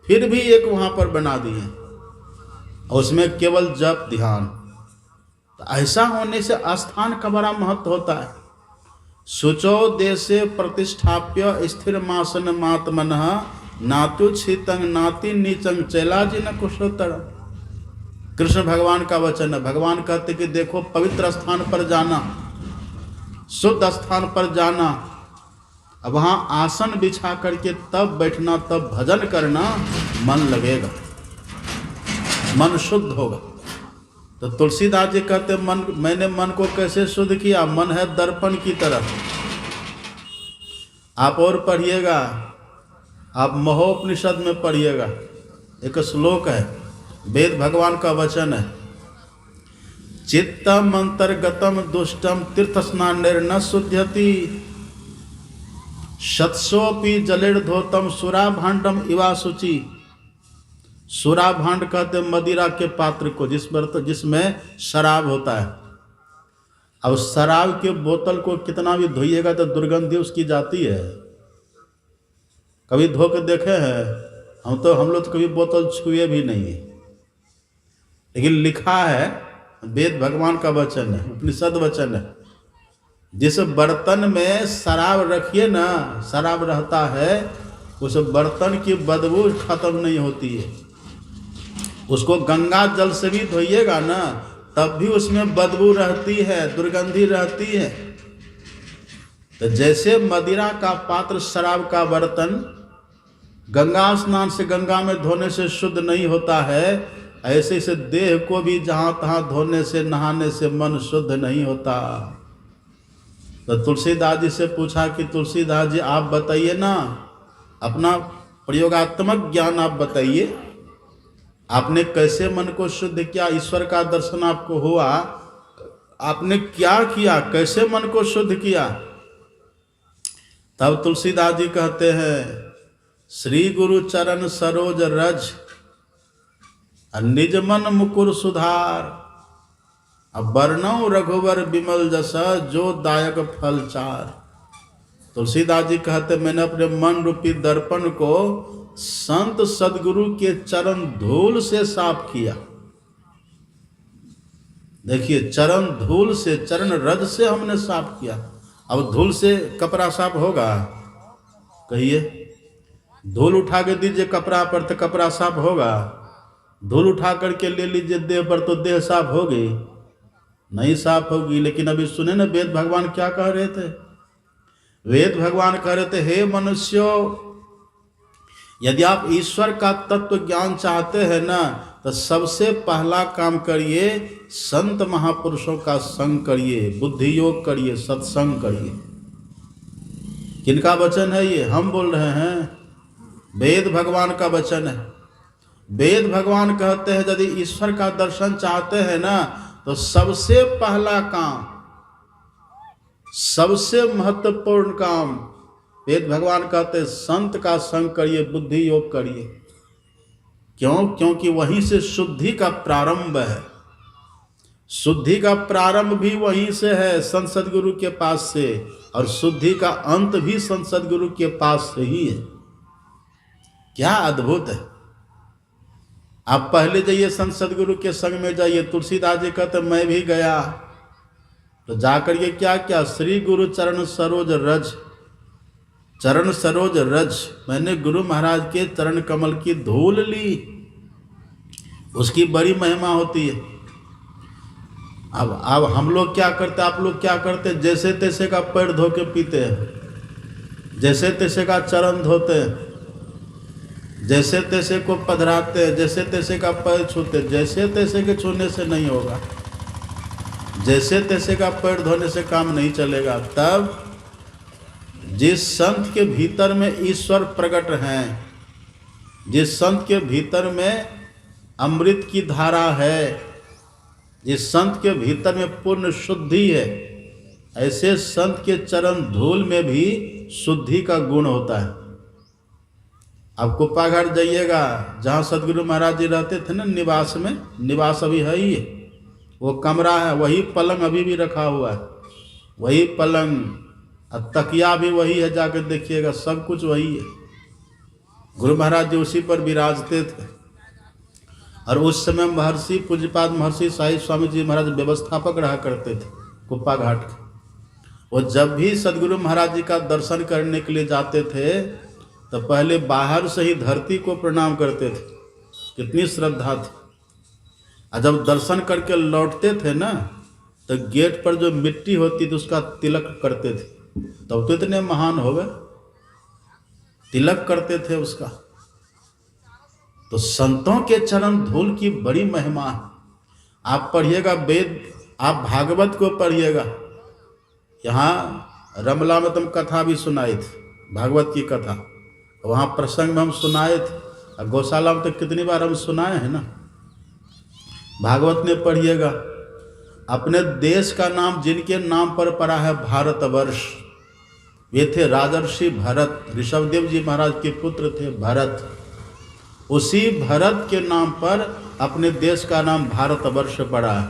फिर भी एक वहाँ पर बना दिए और उसमें केवल जप ध्यान। तो ऐसा होने से स्थान का बड़ा महत्व होता है। शुचो देशे प्रतिष्ठाप्य स्थिर मासन मात्मनः नातु छितंग नाति नीचंग चैलाजी न कुशोत्तर। कृष्ण भगवान का वचन है। भगवान कहते कि देखो, पवित्र स्थान पर जाना, शुद्ध स्थान पर जाना, अब वहाँ आसन बिछा करके तब बैठना, तब भजन करना, मन लगेगा, मन शुद्ध होगा। तो तुलसीदास जी कहते मन, मैंने मन को कैसे शुद्ध किया? मन है दर्पण की तरह। आप और पढ़िएगा, आप महोपनिषद में पढ़िएगा, एक श्लोक है, वेद भगवान का वचन है, चित्तम अंतर्गतम दुष्टम तीर्थ स्नानेर्न शुद्ध्यति शतसोपि जलेर्धोतम सुराभांडम इवा शुचि। सुराभांड कहते मदिरा के पात्र को, जिसमें शराब होता है। अब शराब के बोतल को कितना भी धोइएगा तो दुर्गंधी उसकी जाती है। कभी धो के देखे हैं? हम लोग तो कभी बोतल छुए भी नहीं है, लेकिन लिखा है, वेद भगवान का वचन है, उपनिषद वचन है, जिस बर्तन में शराब रखिए ना, शराब रहता है, उस बर्तन की बदबू खत्म नहीं होती है। उसको गंगा जल से भी धोइएगा ना तब भी उसमें बदबू रहती है, दुर्गंधी रहती है। तो जैसे मदिरा का पात्र, शराब का बर्तन गंगा स्नान से, गंगा में धोने से शुद्ध नहीं होता है, ऐसे से देह को भी जहाँ तहाँ धोने से, नहाने से मन शुद्ध नहीं होता। तो तुलसीदास जी से पूछा कि तुलसीदास जी आप बताइए ना, अपना प्रयोगात्मक ज्ञान आप बताइए, आपने कैसे मन को शुद्ध किया, ईश्वर का दर्शन आपको हुआ, आपने क्या किया, कैसे मन को शुद्ध किया? तब तुलसीदास जी कहते हैं, श्री गुरु चरण सरोज रज, निज मन मुकुर सुधार, अब वर्णौ रघुवर विमल जसा, जो दायक फल चार। तुलसीदास जी कहते, मैंने अपने मन रूपी दर्पण को संत सदगुरु के चरण धूल से साफ किया। देखिए, चरण धूल से, चरण रज से हमने साफ किया। अब धूल से कपड़ा साफ होगा? कहिए, धूल उठा के दीजिए कपड़ा पर तो कपड़ा साफ होगा? धूल उठा करके ले लीजिए देह पर तो देह साफ होगी? नहीं साफ होगी। लेकिन अभी सुने ना वेद भगवान क्या कह रहे थे? वेद भगवान कह रहे थे, हे मनुष्यों, यदि आप ईश्वर का तत्व ज्ञान चाहते हैं ना, तो सबसे पहला काम करिए, संत महापुरुषों का संग करिए, बुद्धि योग करिए, सत्संग करिए। किनका वचन है ये? हम बोल रहे हैं, वेद भगवान का वचन है। वेद भगवान कहते हैं, यदि ईश्वर का दर्शन चाहते हैं ना, तो सबसे पहला काम, सबसे महत्वपूर्ण काम, वेद भगवान कहते हैं, संत का संग करिए, बुद्धि योग करिए। क्यों? क्योंकि वहीं से शुद्धि का प्रारंभ है। शुद्धि का प्रारंभ भी वहीं से है, संत सदगुरु के पास से, और शुद्धि का अंत भी संत सदगुरु के पास से ही है। क्या अद्भुत है! आप पहले जाइए, संत सदगुरु के संग में जाइए। तुलसीदास जी कहते, मैं भी गया, तो जाकर ये क्या क्या, श्री गुरु चरण सरोज रज, चरण सरोज रज, मैंने गुरु महाराज के चरण कमल की धूल ली। उसकी बड़ी महिमा होती है। अब हम लोग क्या करते, आप लोग क्या करते, जैसे तैसे का पैर धो के पीते हैं, जैसे तैसे का चरण धोते हैं, जैसे तैसे को पधराते हैं, जैसे तैसे का पैर छूते। जैसे तैसे के छूने से नहीं होगा, जैसे तैसे का पैर धोने से काम नहीं चलेगा। तब जिस संत के भीतर में ईश्वर प्रकट हैं, जिस संत के भीतर में अमृत की धारा है, जिस संत के भीतर में पूर्ण शुद्धि है, ऐसे संत के चरण धूल में भी शुद्धि का गुण होता है। आप कुप्पा घाट जाइएगा, जहाँ सदगुरु महाराज जी रहते थे ना, निवास में, निवास अभी है ही, वो कमरा है, वही पलंग अभी भी रखा हुआ है, वही पलंग, और तकिया भी वही है, जाकर देखिएगा, सब कुछ वही है। गुरु महाराज जी उसी पर विराजते थे। और उस समय महर्षि पूज्यपाद महर्षि साहिब स्वामी जी महाराज व्यवस्थापक रहा करते थे कुप्पा घाट के। वो जब भी सदगुरु महाराज जी का दर्शन करने के लिए जाते थे, तो पहले बाहर से ही धरती को प्रणाम करते थे। कितनी श्रद्धा थी। और जब दर्शन करके लौटते थे ना, तो गेट पर जो मिट्टी होती थी उसका तिलक करते थे। तब तो इतने महान हो गए, तिलक करते थे उसका। तो संतों के चरण धूल की बड़ी महिमा है। आप पढ़िएगा वेद, आप भागवत को पढ़िएगा। यहाँ रमला में तुम कथा भी सुनाई थी, भागवत की कथा, वहाँ प्रसंग में हम सुनाए थे। और गौशाला में तो कितनी बार हम सुनाए हैं ना। भागवत में पढ़िएगा। अपने देश का नाम जिनके नाम पर पड़ा है भारतवर्ष, वे थे राजर्षि भरत। ऋषभदेव जी महाराज के पुत्र थे भरत। उसी भरत के नाम पर अपने देश का नाम भारतवर्ष पड़ा है।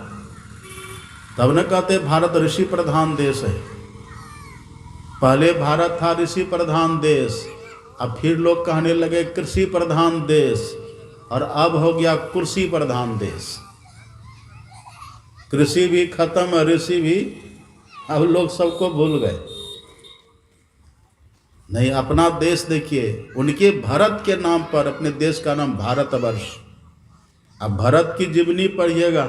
तब न कहते भारत ऋषि प्रधान देश है। पहले भारत था ऋषि प्रधान देश, अब फिर लोग कहने लगे कृषि प्रधान देश, और अब हो गया कुर्सी प्रधान देश। कृषि भी खत्म, ऋषि भी, अब लोग सबको भूल गए। नहीं, अपना देश देखिए, उनके भरत के नाम पर अपने देश का नाम भारतवर्ष। अब भरत की जीवनी पढ़िएगा।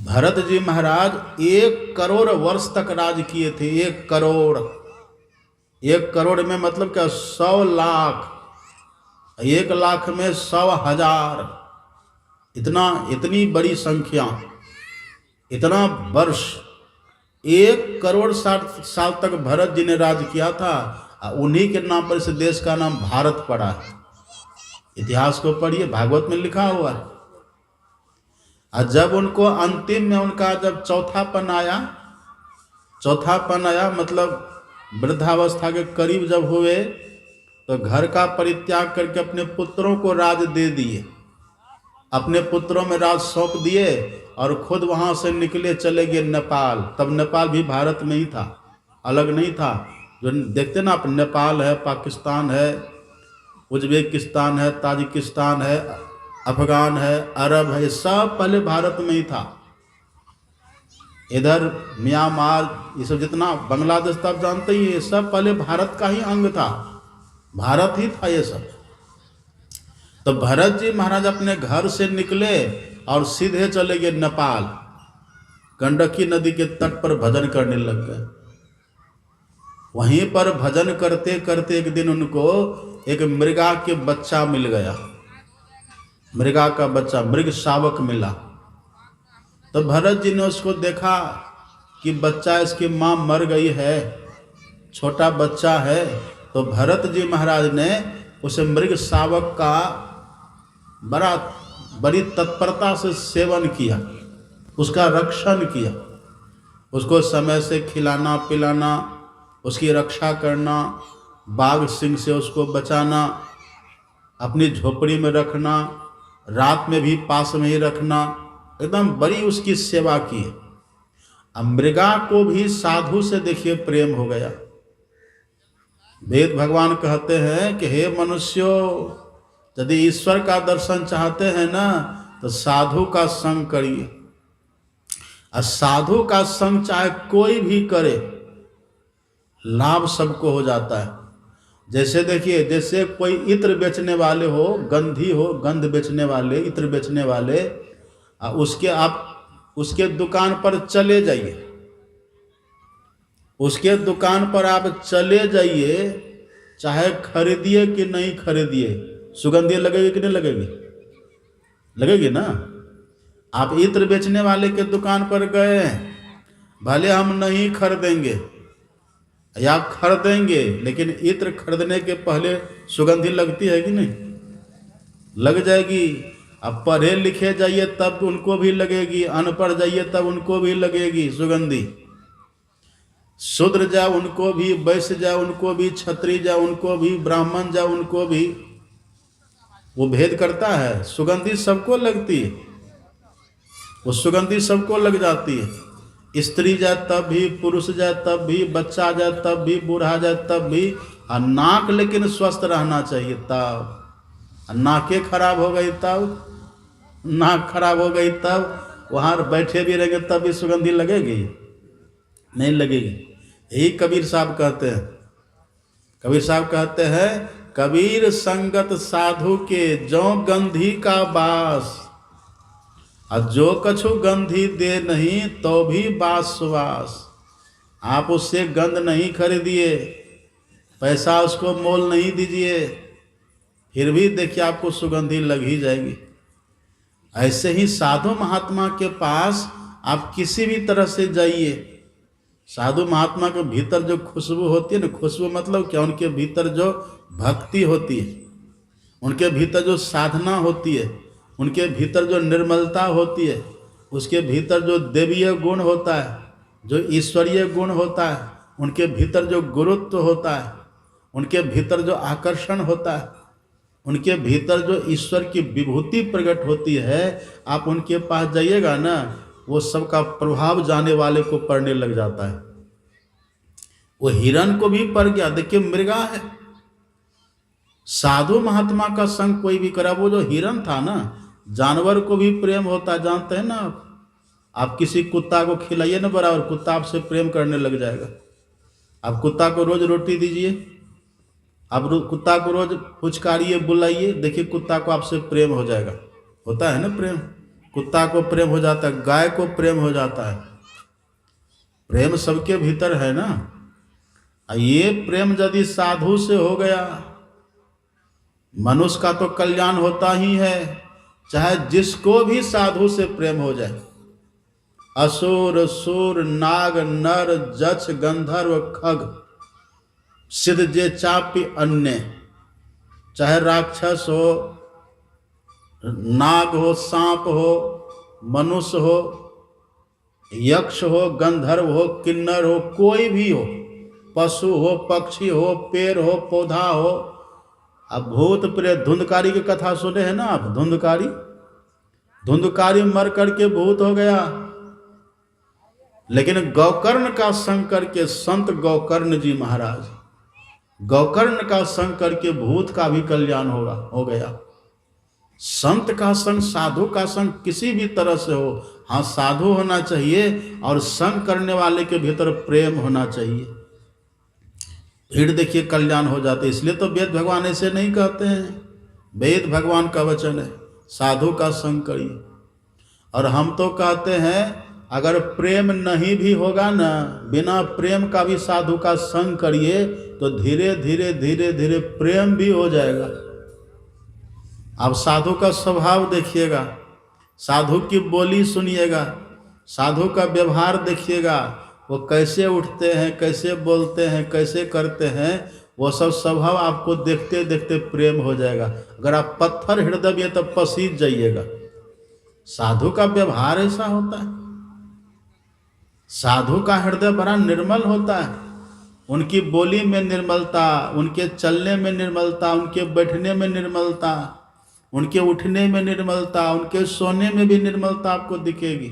भरत जी महाराज 1 करोड़ वर्ष तक राज किए थे। 1 करोड़। 1 करोड़ में मतलब क्या 100 लाख, 1 लाख में 100,000, इतनी बड़ी संख्या, इतना वर्ष, 1 करोड़ 60 साल तक भरत जी ने राज किया था। उन्हीं के नाम पर इस देश का नाम भारत पड़ा है। इतिहास को पढ़िए, भागवत में लिखा हुआ है। और जब उनको अंतिम में उनका जब चौथापन आया मतलब वृद्धावस्था के करीब जब हुए, तो घर का परित्याग करके अपने पुत्रों को राज दे दिए, अपने पुत्रों में राज सौंप दिए और खुद वहां से निकले, चले गए नेपाल। तब नेपाल भी भारत में ही था, अलग नहीं था। जो देखते ना आप, नेपाल है, पाकिस्तान है, उज्बेकिस्तान है, ताजिकिस्तान है, अफगान है, अरब है, सब पहले भारत में ही था। इधर म्यांमार, ये सब जितना, बांग्लादेश तो आप जानते ही, ये सब पहले भारत का ही अंग था, भारत ही था ये सब। तो भरत जी महाराज अपने घर से निकले और सीधे चले गए नेपाल। गंडकी नदी के तट पर भजन करने लग गए। वहीं पर भजन करते करते एक दिन उनको एक मृगा के बच्चा मिल गया, मृगा का बच्चा, मृग शावक मिला। तो भरत जी ने उसको देखा कि बच्चा, इसकी माँ मर गई है, छोटा बच्चा है। तो भरत जी महाराज ने उस मृग शावक का बड़ी तत्परता से सेवन किया, उसका रक्षण किया, उसको समय से खिलाना पिलाना, उसकी रक्षा करना, बाघ सिंह से उसको बचाना, अपनी झोपड़ी में रखना, रात में भी पास में ही रखना, एकदम बड़ी उसकी सेवा की। अब मृगा को भी साधु से देखिए प्रेम हो गया। वेद भगवान कहते हैं कि हे मनुष्यों, यदि ईश्वर का दर्शन चाहते हैं ना, तो साधु का संग करिए। और साधु का संग चाहे कोई भी करे, लाभ सबको हो जाता है। जैसे देखिए, जैसे कोई इत्र बेचने वाले हो, गंधी हो, गंध बेचने वाले, इत्र बेचने वाले, आप उसके दुकान पर चले जाइए, उसके दुकान पर आप चले जाइए, चाहे खरीदिए कि नहीं खरीदिए, सुगंधी लगेगी कि नहीं लगेगी? लगेगी ना। आप इत्र बेचने वाले के दुकान पर गए, भले हम नहीं खरीदेंगे या खरीदेंगे, लेकिन इत्र खरीदने के पहले सुगंधी लगती है कि नहीं? लग जाएगी। अब पढ़े लिखे जाइए तब उनको भी लगेगी, अनपढ़ जाइए तब उनको भी लगेगी सुगंधी। शूद्र जाए उनको भी, वैश्य जाए उनको भी, क्षत्रिय जाए उनको भी, ब्राह्मण जाए उनको भी, वो भेद करता है। सुगंधी सबको लगती है, वो सुगंधी सबको लग जाती है। स्त्री जाए तब भी, पुरुष जाए तब भी, बच्चा जाए तब भी, बूढ़ा जाए तब भी। और नाक लेकिन स्वस्थ रहना चाहिए तब। नाके खराब हो गई तब, नाक खराब हो गई तब, वहाँ बैठे भी रहेंगे तब भी सुगंधी लगेगी? नहीं लगेगी। यही कबीर साहब कहते हैं। कबीर साहब कहते हैं, कबीर संगत साधु के जो गंधी का बास, और जो कछु गंधी दे नहीं तो भी बास सुवास। आप उससे गंध नहीं खरीदिए, पैसा उसको मोल नहीं दीजिए, फिर भी देखिए आपको सुगंधी लग ही जाएगी। ऐसे ही साधु महात्मा के पास आप किसी भी तरह से जाइए, साधु महात्मा के भीतर जो खुशबू होती है ना, खुशबू मतलब क्या, उनके भीतर जो भक्ति होती है, उनके भीतर जो साधना होती है, उनके भीतर जो निर्मलता होती है, उसके भीतर जो देवीय गुण होता है, जो ईश्वरीय गुण होता है, उनके भीतर जो गुरुत्व होता है, उनके भीतर जो आकर्षण होता है, उनके भीतर जो ईश्वर की विभूति प्रकट होती है, आप उनके पास जाइएगा ना, वो सबका प्रभाव जाने वाले को पड़ने लग जाता है। वो हिरण को भी पड़ गया, देखिए मृगा है। साधु महात्मा का संग कोई भी करा, वो जो हिरण था ना, जानवर को भी प्रेम होता है, जानते हैं ना। आप किसी कुत्ता को खिलाइए ना बराबर, कुत्ता आपसे प्रेम करने लग जाएगा। आप कुत्ता को रोज रोटी दीजिए, आप कुत्ता को रोज पुचकारिए, बुलाइए, देखिए कुत्ता को आपसे प्रेम हो जाएगा। होता है ना प्रेम, कुत्ता को प्रेम हो जाता है, गाय को प्रेम हो जाता है। प्रेम सबके भीतर है ना। ये प्रेम यदि साधु से हो गया, मनुष्य का तो कल्याण होता ही है, चाहे जिसको भी साधु से प्रेम हो जाए। असुर सुर नाग नर जक्ष गंधर्व खग सिद्ध जे चापि अन्य, चाहे राक्षस हो, नाग हो, सांप हो, मनुष्य हो, यक्ष हो, गंधर्व हो, किन्नर हो, कोई भी हो, पशु हो, पक्षी हो, पेड़ हो, पौधा हो। अब भूत प्रेत धुंधकारी की कथा सुने हैं ना आप? धुंधकारी मर करके भूत हो गया, लेकिन गौकर्ण का संग करके संत गौकर्ण जी महाराज, गौकर्ण का संग करके भूत का भी कल्याण हो गया। संत का संग, साधु का संग किसी भी तरह से हो, हाँ साधु होना चाहिए और संग करने वाले के भीतर प्रेम होना चाहिए, फिर देखिए कल्याण हो जाते। इसलिए तो वेद भगवान ऐसे नहीं कहते हैं, वेद भगवान का वचन है साधु का संग करिए। और हम तो कहते हैं अगर प्रेम नहीं भी होगा ना, बिना प्रेम का भी साधु का संग करिए तो धीरे धीरे धीरे धीरे प्रेम भी हो जाएगा। आप साधु का स्वभाव देखिएगा, साधु की बोली सुनिएगा, साधु का व्यवहार देखिएगा, वो कैसे उठते हैं, कैसे बोलते हैं, कैसे करते हैं, वो सब स्वभाव आपको देखते देखते प्रेम हो जाएगा। अगर आप पत्थर हृदय में तब पसीज जाइएगा। साधु का व्यवहार ऐसा होता है, साधु का हृदय बड़ा निर्मल होता है, उनकी बोली में निर्मलता, उनके चलने में निर्मलता, उनके बैठने में निर्मलता, उनके उठने में निर्मलता, उनके सोने में भी निर्मलता आपको दिखेगी।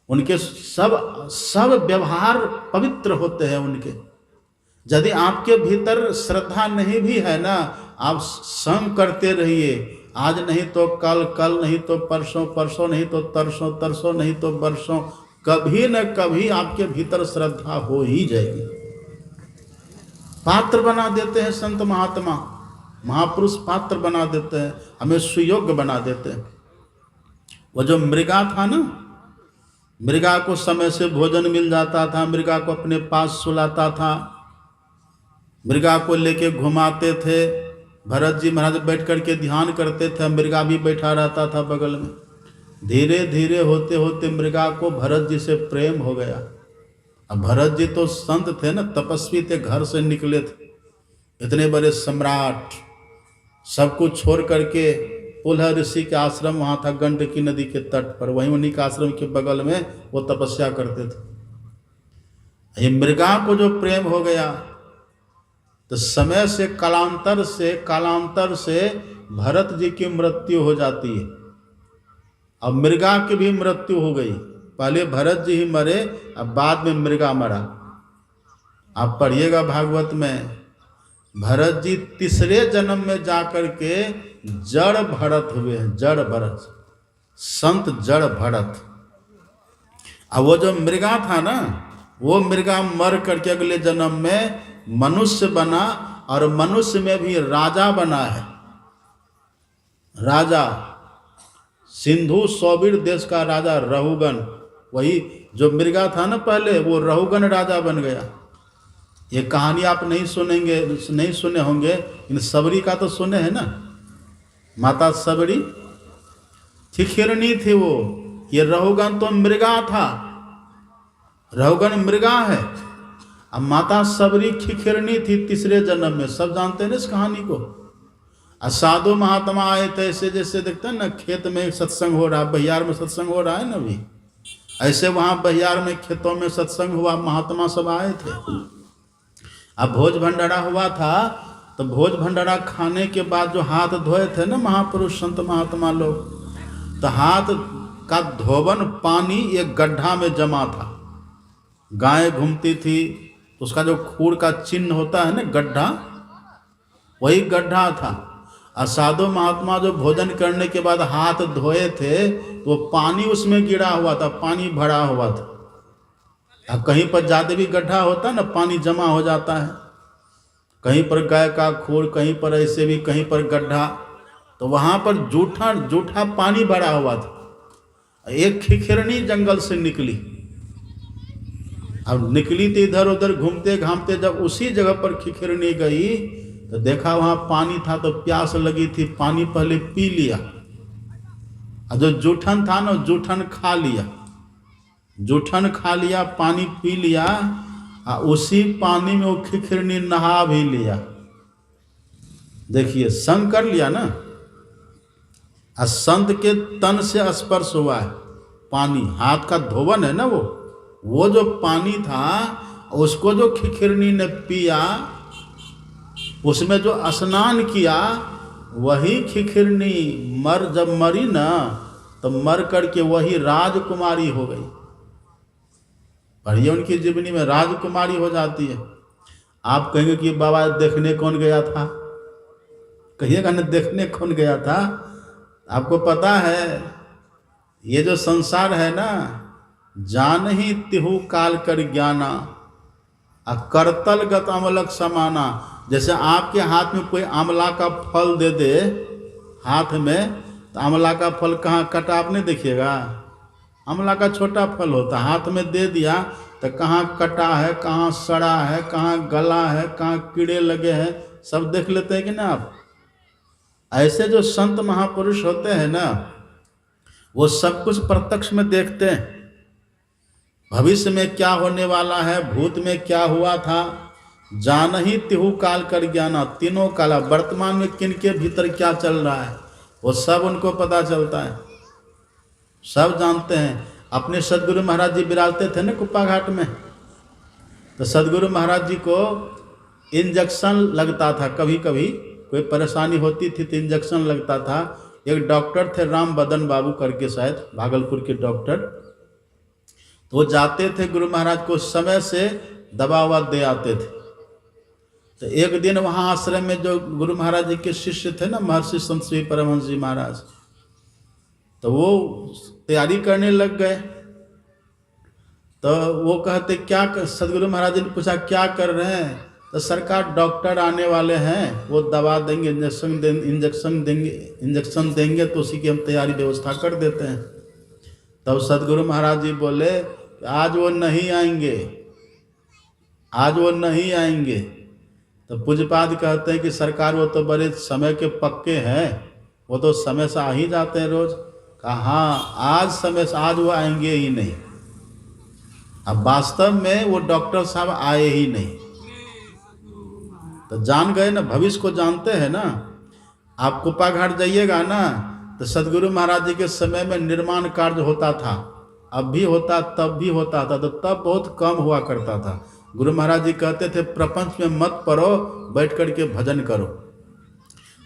उनके सब व्यवहार पवित्र होते हैं उनके। यदि आपके भीतर श्रद्धा नहीं भी है ना, आप संग करते रहिए, आज नहीं तो कल, कल नहीं तो परसों, परसों नहीं तो तरसों, तरसों नहीं तो बरसों, कभी न कभी आपके भीतर श्रद्धा हो ही जाएगी। पात्र बना देते हैं संत महात्मा, महापुरुष पात्र बना देते हैं, हमें सुयोग्य बना देते हैं। वो जो मृगा था ना, मृगा को समय से भोजन मिल जाता था, मृगा को अपने पास सुलाता था, मृगा को लेके घुमाते थे। भरत जी महाराज बैठ करके ध्यान करते थे, मृगा भी बैठा रहता था बगल में। धीरे धीरे होते होते मृगा को भरत जी से प्रेम हो गया। अब भरत जी तो संत थे ना, तपस्वी थे, घर से निकले थे, इतने बड़े सम्राट, सब कुछ छोड़ करके पुलह ऋषि के आश्रम वहाँ था गंडकी नदी के तट पर, वहीं उन्हीं के आश्रम के बगल में वो तपस्या करते थे। ये मृगा को जो प्रेम हो गया तो समय से कालांतर से भरत जी की मृत्यु हो जाती है। अब मृगा की भी मृत्यु हो गई, पहले भरत जी ही मरे, अब बाद में मृगा मरा। आप पढ़िएगा भागवत में, भरत जी तीसरे जन्म में जाकर के जड़ भरत हुए हैं, जड़ भरत, संत जड़ भरत। अब वो जो मृगा था ना, वो मृगा मर करके अगले जन्म में मनुष्य बना, और मनुष्य में भी राजा बना है। राजा सिंधु सौबीर देश का राजा रहुगन, वही जो मृगा था ना पहले, वो रहुगन राजा बन गया। ये कहानी आप नहीं सुने होंगे, इन सबरी का तो सुने हैं ना, माता सबरी खिखिरनी थी वो, ये रहुगन तो मृगा था, रहुगन मृगा है। अब माता सबरी खिखिरनी थी तीसरे जन्म में, सब जानते हैं ना इस कहानी को। साधु महात्मा आए थे, ऐसे जैसे देखते हैं ना खेत में सत्संग हो रहा है, बहियार में सत्संग हो रहा है ना अभी, ऐसे वहाँ बहियार में खेतों में सत्संग हुआ, महात्मा सब आए थे। अब भोज भंडारा हुआ था, तो भोज भंडारा खाने के बाद जो हाथ धोए थे ना महापुरुष संत महात्मा लोग, तो हाथ का धोवन पानी एक गड्ढा में जमा था। गाय घूमती थी, उसका जो खूर का चिन्ह होता है ना गड्ढा, वही गड्ढा था। और साधु महात्मा जो भोजन करने के बाद हाथ धोए थे, तो पानी उसमें गिरा हुआ था, पानी भरा हुआ था। अब कहीं पर ज़्यादा भी गड्ढा होता है ना, पानी जमा हो जाता है, कहीं पर गाय का खूर, कहीं पर ऐसे भी, कहीं पर गड्ढा, तो वहाँ पर जूठा पानी भरा हुआ था। एक खिखिरनी जंगल से निकली, अब निकली थी इधर उधर घूमते घामते, जब उसी जगह पर खिखिरनी गई तो देखा वहाँ पानी था, तो प्यास लगी थी, पानी पहले पी लिया, और जो जूठन था ना जूठन खा लिया, जूठन खा लिया, पानी पी लिया, और उसी पानी में वो खिखिरनी नहा भी लिया। देखिए संग कर लिया ना, और संत के तन से स्पर्श हुआ है पानी, हाथ का धोवन है ना वो जो पानी था उसको जो खिखिरनी ने पिया, उसमें जो स्नान किया, वही खिखिरनी जब मरी ना तो मर करके वही राजकुमारी हो गई। पढ़िए उनकी जीवनी में राजकुमारी हो जाती है। आप कहेंगे कि बाबा देखने कौन गया था, कहिएगा ना देखने कौन गया था। आपको पता है ये जो संसार है ना, जान ही तिहु काल कर ज्ञाना, करतल गत अमलक समाना। जैसे आपके हाथ में कोई आंवला का फल दे दे हाथ में, तो आंवला का फल कहाँ कटा आप नहीं देखिएगा, आंवला का छोटा फल होता, हाथ में दे दिया तो कहाँ कटा है, कहाँ सड़ा है, कहाँ गला है, कहाँ कीड़े लगे हैं, सब देख लेते हैं कि ना आप। ऐसे जो संत महापुरुष होते हैं ना, वो सब कुछ प्रत्यक्ष में देखते हैं। भविष्य में क्या होने वाला है, भूत में क्या हुआ था, जान ही तिहु काल कर ज्ञाना, तीनों काला, वर्तमान में किन के भीतर क्या चल रहा है वो सब उनको पता चलता है, सब जानते हैं। अपने सदगुरु महाराज जी विराजते थे ना कुप्पा घाट में, तो सदगुरु महाराज जी को इंजेक्शन लगता था, कभी कभी कोई परेशानी होती थी तो इंजेक्शन लगता था। एक डॉक्टर थे राम बदन बाबू करके, शायद भागलपुर के डॉक्टर, तो वो जाते थे गुरु महाराज को समय से दवा ववा दे आते थे। तो एक दिन वहाँ आश्रम में जो गुरु महाराज जी के शिष्य थे ना, महर्षि संत श्री परमहंस जी महाराज, तो वो तैयारी करने लग गए। तो वो कहते क्या सदगुरु महाराज जी ने पूछा क्या कर रहे हैं, तो सरकार डॉक्टर आने वाले हैं, वो दवा देंगे, इंजेक्शन देंगे, तो उसी की हम तैयारी व्यवस्था कर देते हैं। तब सदगुरु महाराज जी बोले आज वो नहीं आएंगे, आज वो नहीं आएंगे। तो पूज्यपाद कहते हैं कि सरकार वो तो बड़े समय के पक्के हैं, वो तो समय से आ ही जाते हैं रोज। कहा हाँ आज समय से, आज वो आएंगे ही नहीं। अब वास्तव में वो डॉक्टर साहब आए ही नहीं, तो जान गए ना, भविष्य को जानते हैं ना। आप कुप्पा घाट जाइएगा ना, तो सदगुरु महाराज जी के समय में निर्माण कार्य होता था, अब भी होता, तब भी होता था, तो तब बहुत कम हुआ करता था। गुरु महाराज जी कहते थे प्रपंच में मत पढ़ो, बैठ कर के भजन करो।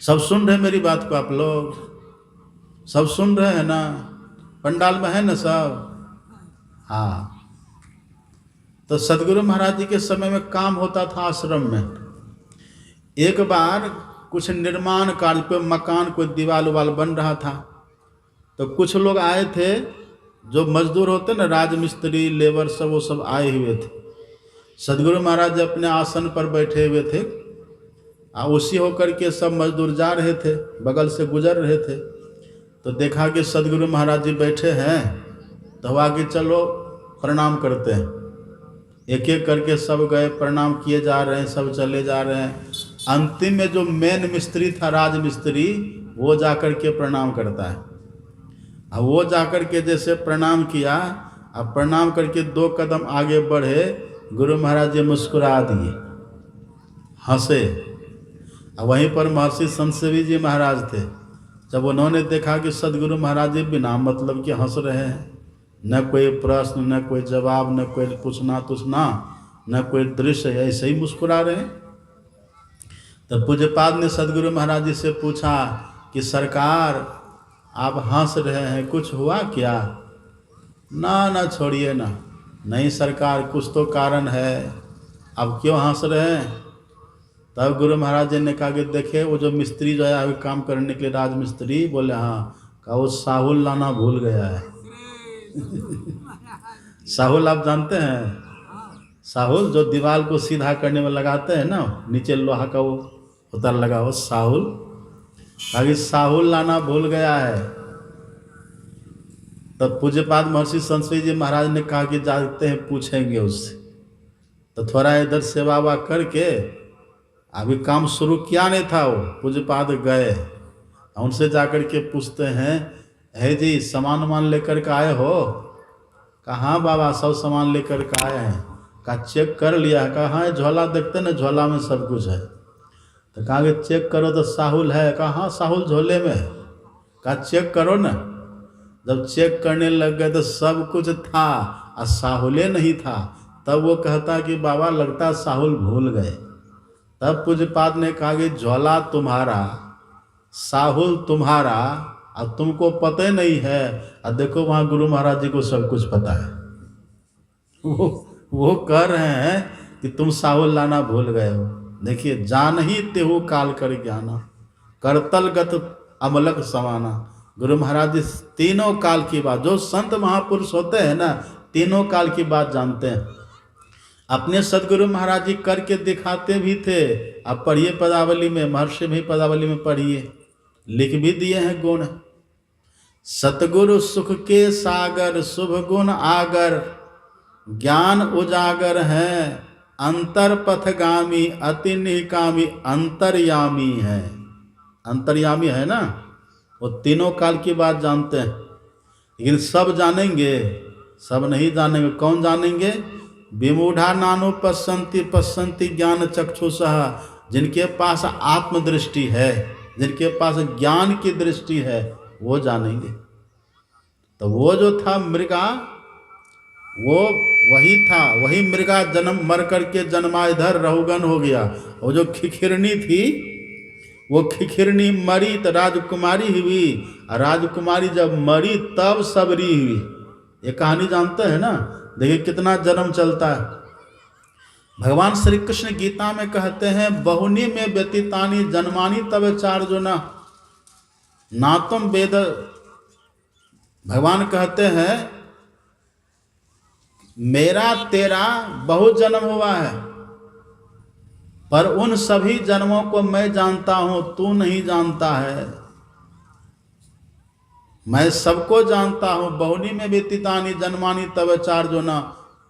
सब सुन रहे मेरी बात को, आप लोग सब सुन रहे हैं ना, पंडाल में है ना सब। हाँ, तो सदगुरु महाराज जी के समय में काम होता था आश्रम में। एक बार कुछ निर्माण कार्य पे मकान, कोई दीवार उवाल बन रहा था, तो कुछ लोग आए थे, जो मजदूर होते ना, राजमिस्त्री लेबर सब, वो सब आए हुए थे। सदगुरु महाराज अपने आसन पर बैठे हुए थे, उसी होकर के सब मजदूर जा रहे थे, बगल से गुजर रहे थे। तो देखा कि सदगुरु महाराज जी बैठे हैं, तो आगे चलो प्रणाम करते हैं। एक एक करके सब गए, प्रणाम किए जा रहे हैं, सब चले जा रहे हैं। अंतिम में जो मेन मिस्त्री था, राज मिस्त्री, वो जाकर के प्रणाम करता है। अब वो जाकर के जैसे प्रणाम किया, अब प्रणाम करके 2 कदम आगे बढ़े, गुरु महाराज जी मुस्कुरा दिए, हंसे। अब वहीं पर महर्षि संतसेवी जी महाराज थे। जब उन्होंने देखा कि सदगुरु महाराज जी बिना मतलब के हंस रहे हैं, न कोई प्रश्न, न कोई जवाब, न कोई पूछना तुछना, न कोई दृश्य, ऐसे ही मुस्कुरा रहे हैं। तो पूज्यपाद ने सदगुरु महाराज जी से पूछा कि सरकार आप हंस रहे हैं, कुछ हुआ क्या? ना छोड़िए ना, नहीं सरकार कुछ तो कारण है, अब क्यों हंस रहे हैं? तब गुरु महाराज जी ने कहा कि देखे वो जो मिस्त्री जो है काम करने के लिए, राज मिस्त्री, बोले हाँ, कहा वो साहुल लाना भूल गया है। साहुल आप जानते हैं, साहुल जो दीवार को सीधा करने में लगाते हैं ना, नीचे लोहा का वो होता लगा हो, साहुल। कहा साहुल लाना भूल गया है। तब पूज्यपाद महर्षि संत जी महाराज ने कहा कि जाते हैं पूछेंगे उससे। तो थोड़ा इधर सेवा वा करके अभी काम शुरू किया नहीं था, वो पूज्यपाद गए, उनसे जाकर के पूछते हैं, है जी सामान वामान लेकर के आए हो? कहाँ बाबा सब सामान लेकर के आए हैं। कहा चेक कर लिया? कहा हाँ झोला देखते ना, झोला में सब कुछ है। तो कहा कि चेक करो तो साहुल है? कहा हाँ साहुल झोले में है। कहा चेक करो ना। जब चेक करने लग गए तो सब कुछ था और साहुले नहीं था। तब वो कहता कि बाबा लगता साहुल भूल गए। तब पूज्यपाद ने कहा कि झोला तुम्हारा, साहुल तुम्हारा, और तुमको पता नहीं है। और देखो वहाँ गुरु महाराज जी को सब कुछ पता है। वो कह रहे हैं कि तुम साहुल लाना भूल गए हो। देखिए, जान ही तेहु काल कर ज्ञाना, करतलगत अमलक समाना। गुरु महाराज जी तीनों काल की बात, जो संत महापुरुष होते हैं ना, तीनों काल की बात जानते हैं। अपने सदगुरु महाराज जी करके दिखाते भी थे। आप पढ़िए पदावली में, महर्षि भी पदावली में पढ़िए, लिख भी दिए हैं गुण। सतगुरु सुख के सागर, शुभ गुण आगर, ज्ञान उजागर है, अंतर पथगामी, अति निकामी, अंतर्यामी है। अंतर्यामी है ना, वो तीनों काल की बात जानते हैं। लेकिन सब जानेंगे? सब नहीं जानेंगे। कौन जानेंगे? विमूढ़ा नानु पश्यन्ति पश्यन्ति ज्ञान चक्षुषः, जिनके पास आत्मदृष्टि है, जिनके पास ज्ञान की दृष्टि है, वो जानेंगे। तो वो जो था मृगा, वो वही था, वही मृगा जन्म मर करके जन्मा इधर रहुगन हो गया। वो जो खिखिरनी थी, वो खिखिरनी मरी तो राजकुमारी हुई, और राजकुमारी जब मरी तब सबरी हुई। ये कहानी जानते हैं ना? देखिए कितना जन्म चलता है। भगवान श्री कृष्ण गीता में कहते हैं, बहुनी में व्यतीतानि जन्मानि तब चार्जुना ना तुम वेद। भगवान कहते हैं मेरा तेरा बहुत जन्म हुआ है, पर उन सभी जन्मों को मैं जानता हूं, तू नहीं जानता है। मैं सबको जानता हूं। बहुनी में व्यतीतानि जन्मानि तव चार्जुना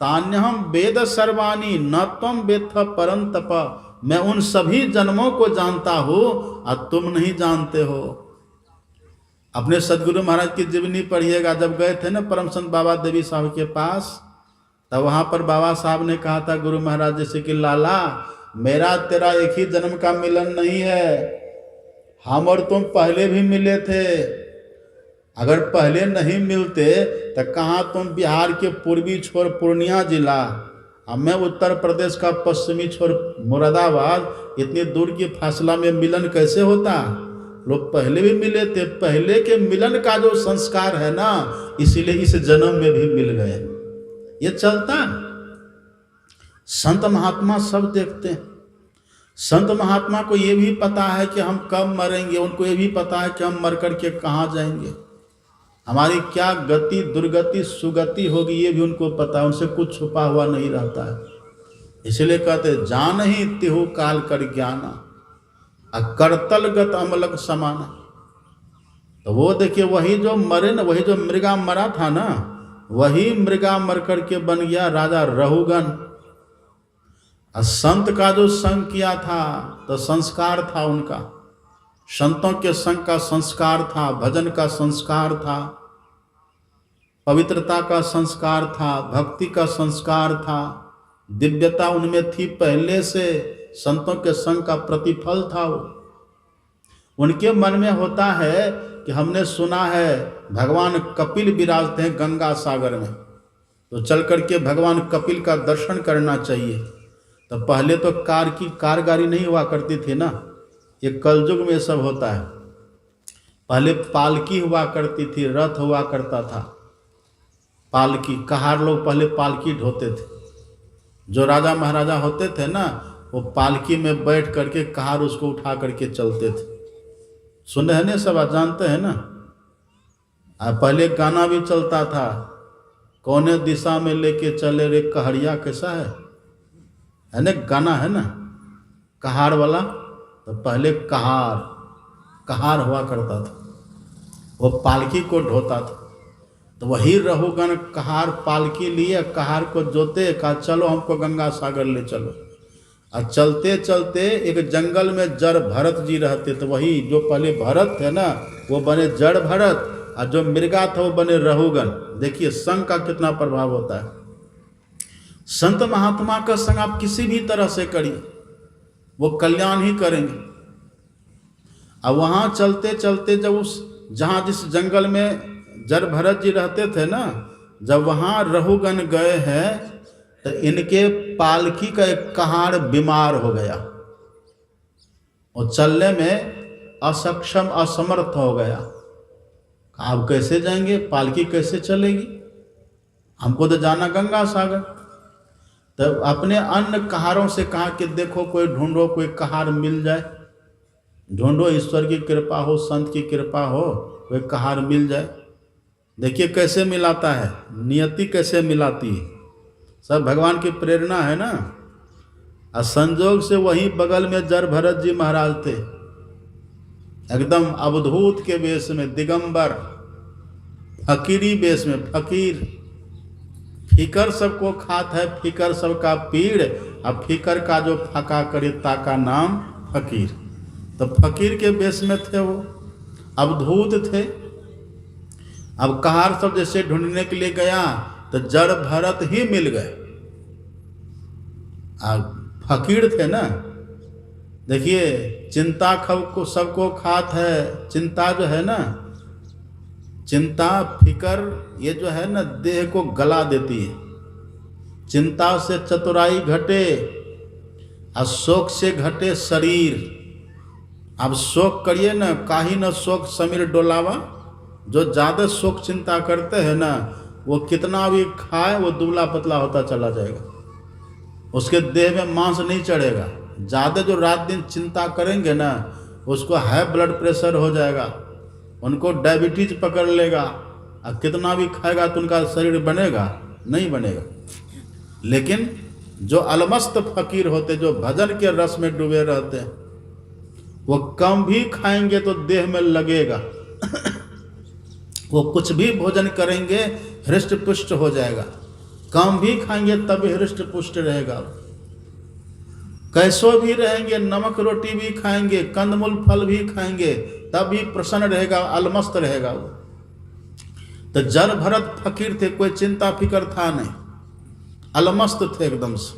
तान्यहम वेद सर्वाणि न त्वं वेत्थ परंतप। मैं उन सभी जन्मों को जानता हूं और तुम नहीं जानते हो। अपने सदगुरु महाराज की जीवनी पढ़िएगा। जब गए थे ना परम संत बाबा देवी साहब के पास, तब वहां पर बाबा साहब ने कहा था गुरु महाराज जैसे कि लाला, मेरा तेरा एक ही जन्म का मिलन नहीं है, हम और तुम पहले भी मिले थे। अगर पहले नहीं मिलते तो कहाँ तुम बिहार के पूर्वी छोर पूर्णिया जिला और मैं उत्तर प्रदेश का पश्चिमी छोर मुरादाबाद, इतनी दूर की फासला में मिलन कैसे होता? लोग पहले भी मिले थे। पहले के मिलन का जो संस्कार है ना, इसीलिए इस जन्म में भी मिल गए। ये चलता। संत महात्मा सब देखते हैं। संत महात्मा को ये भी पता है कि हम कब मरेंगे, उनको ये भी पता है कि हम मर करके कहाँ जाएंगे, हमारी क्या गति दुर्गति सुगति होगी, ये भी उनको पता है। उनसे कुछ छुपा हुआ नहीं रहता है। इसलिए कहते जान ही तिहु काल कर ज्ञाना, करतलगत अमलक समाना। तो वो देखिए, वही जो मरे ना, वही जो मृगा मरा था ना, वही मृगा मर करके बन गया राजा रहुगन। और संत का जो संग किया था तो संस्कार था उनका, संतों के संग का संस्कार था, भजन का संस्कार था, पवित्रता का संस्कार था, भक्ति का संस्कार था, दिव्यता उनमें थी पहले से। संतों के संग का प्रतिफल था वो। उनके मन में होता है कि हमने सुना है भगवान कपिल विराजते हैं गंगा सागर में, तो चल करके भगवान कपिल का दर्शन करना चाहिए। तो पहले तो कार गाड़ी नहीं हुआ करती थी ना, ये कलयुग में सब होता है। पहले पालकी हुआ करती थी, रथ हुआ करता था, पालकी, कहार लोग पहले पालकी ढोते थे। जो राजा महाराजा होते थे ना, वो पालकी में बैठ करके कहार उसको उठा करके चलते थे। सुने हैं ना, सब जानते हैं ना। पहले गाना भी चलता था, कौने दिशा में लेके चले रे कहरिया, कैसा है ना, गाना है ना कहार वाला। तो पहले कहार हुआ करता था, वो पालकी को ढोता था। तो वही रहुगण कहार पालकी लिए, कहार को जोते, कहा चलो हमको गंगा सागर ले चलो। और चलते चलते एक जंगल में जड़ भरत जी रहते, तो वही जो पहले भरत थे ना वो बने जड़ भरत, और जो मृगा था वो बने रहुगण। देखिए संग का कितना प्रभाव होता है। संत महात्मा का संग आप किसी भी तरह से करिए, वो कल्याण ही करेंगे। अब वहाँ चलते चलते जब उस जहाँ जिस जंगल में जड़ भरत जी रहते थे ना, जब वहाँ रहुगण गए हैं तो इनके पालकी का एक कहार बीमार हो गया और चलने में असक्षम असमर्थ हो गया। आप कैसे जाएंगे, पालकी कैसे चलेगी, हमको तो जाना गंगा सागर। तब अपने अन्य कहारों से कहा कि देखो कोई ढूंढो, कोई कहार मिल जाए, ढूंढो, ईश्वर की कृपा हो, संत की कृपा हो, कोई कहार मिल जाए। देखिए कैसे मिलाता है, नियति कैसे मिलाती है, सब भगवान की प्रेरणा है ना। और संजोग से वहीं बगल में जड़ भरत जी महाराज थे, एकदम अवधूत के वेश में, दिगंबर फकीरी वेश में, फकीर। फिकर सबको खात है, फिकर सबका पीड़, अब फिकर का जो फका करे ताका नाम फकीर। तो फकीर के वेश में थे वो, अवधूत थे। अब कहार सब जैसे ढूंढने के लिए गया तो जड़ भरत ही मिल गए, फकीर थे ना। देखिए चिंता को सबको खात है, चिंता जो है ना, चिंता फिकर ये जो है ना देह को गला देती है। चिंता से चतुराई घटे और शोक से घटे शरीर। अब शोक करिए ना, काहे न शोक समीर डोलावा। जो ज़्यादा शोक चिंता करते हैं ना वो कितना भी खाए वो दुबला पतला होता चला जाएगा, उसके देह में मांस नहीं चढ़ेगा। ज़्यादा जो रात दिन चिंता करेंगे ना उसको हाई ब्लड प्रेशर हो जाएगा, उनको डायबिटीज पकड़ लेगा, और कितना भी खाएगा तो उनका शरीर बनेगा नहीं बनेगा। लेकिन जो अलमस्त फकीर होते, जो भजन के रस में डूबे रहते हैं, वो कम भी खाएंगे तो देह में लगेगा वो कुछ भी भोजन करेंगे हृष्ट पुष्ट हो जाएगा, कम भी खाएंगे तब हृष्ट पुष्ट रहेगा। कैसो भी रहेंगे, नमक रोटी भी खाएंगे, कंदमूल फल भी खाएंगे तब भी प्रसन्न रहेगा, अलमस्त रहेगा वो। तो जड़ भरत फकीर थे, कोई चिंता फिकर था नहीं, अलमस्त थे एकदम से।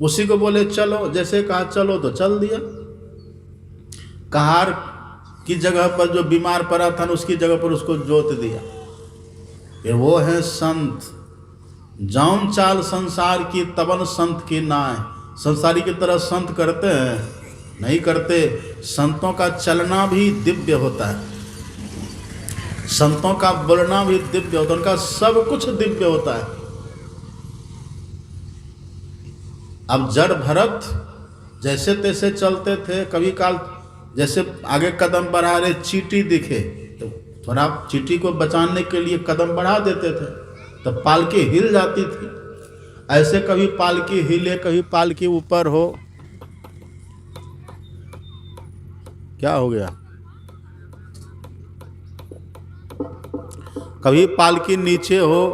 उसी को बोले चलो, जैसे कहा चलो तो चल दिया। कहार की जगह पर जो बीमार पड़ा था उसकी जगह पर उसको जोत दिया। फिर वो है संत, जाऊं चाल संसार की तबन संत की नाय। संसारी की तरह संत करते हैं नहीं करते। संतों का चलना भी दिव्य होता है, संतों का बोलना भी दिव्य होता है, उनका सब कुछ दिव्य होता है। अब जड़ भरत जैसे तैसे चलते थे, कभी काल जैसे आगे कदम बढ़ा रहे चींटी दिखे तो थोड़ा चींटी को बचाने के लिए कदम बढ़ा देते थे तो पालकी हिल जाती थी। ऐसे कभी पालकी हिले, कभी पालकी ऊपर हो। क्या हो गया, कभी पालकी नीचे हो,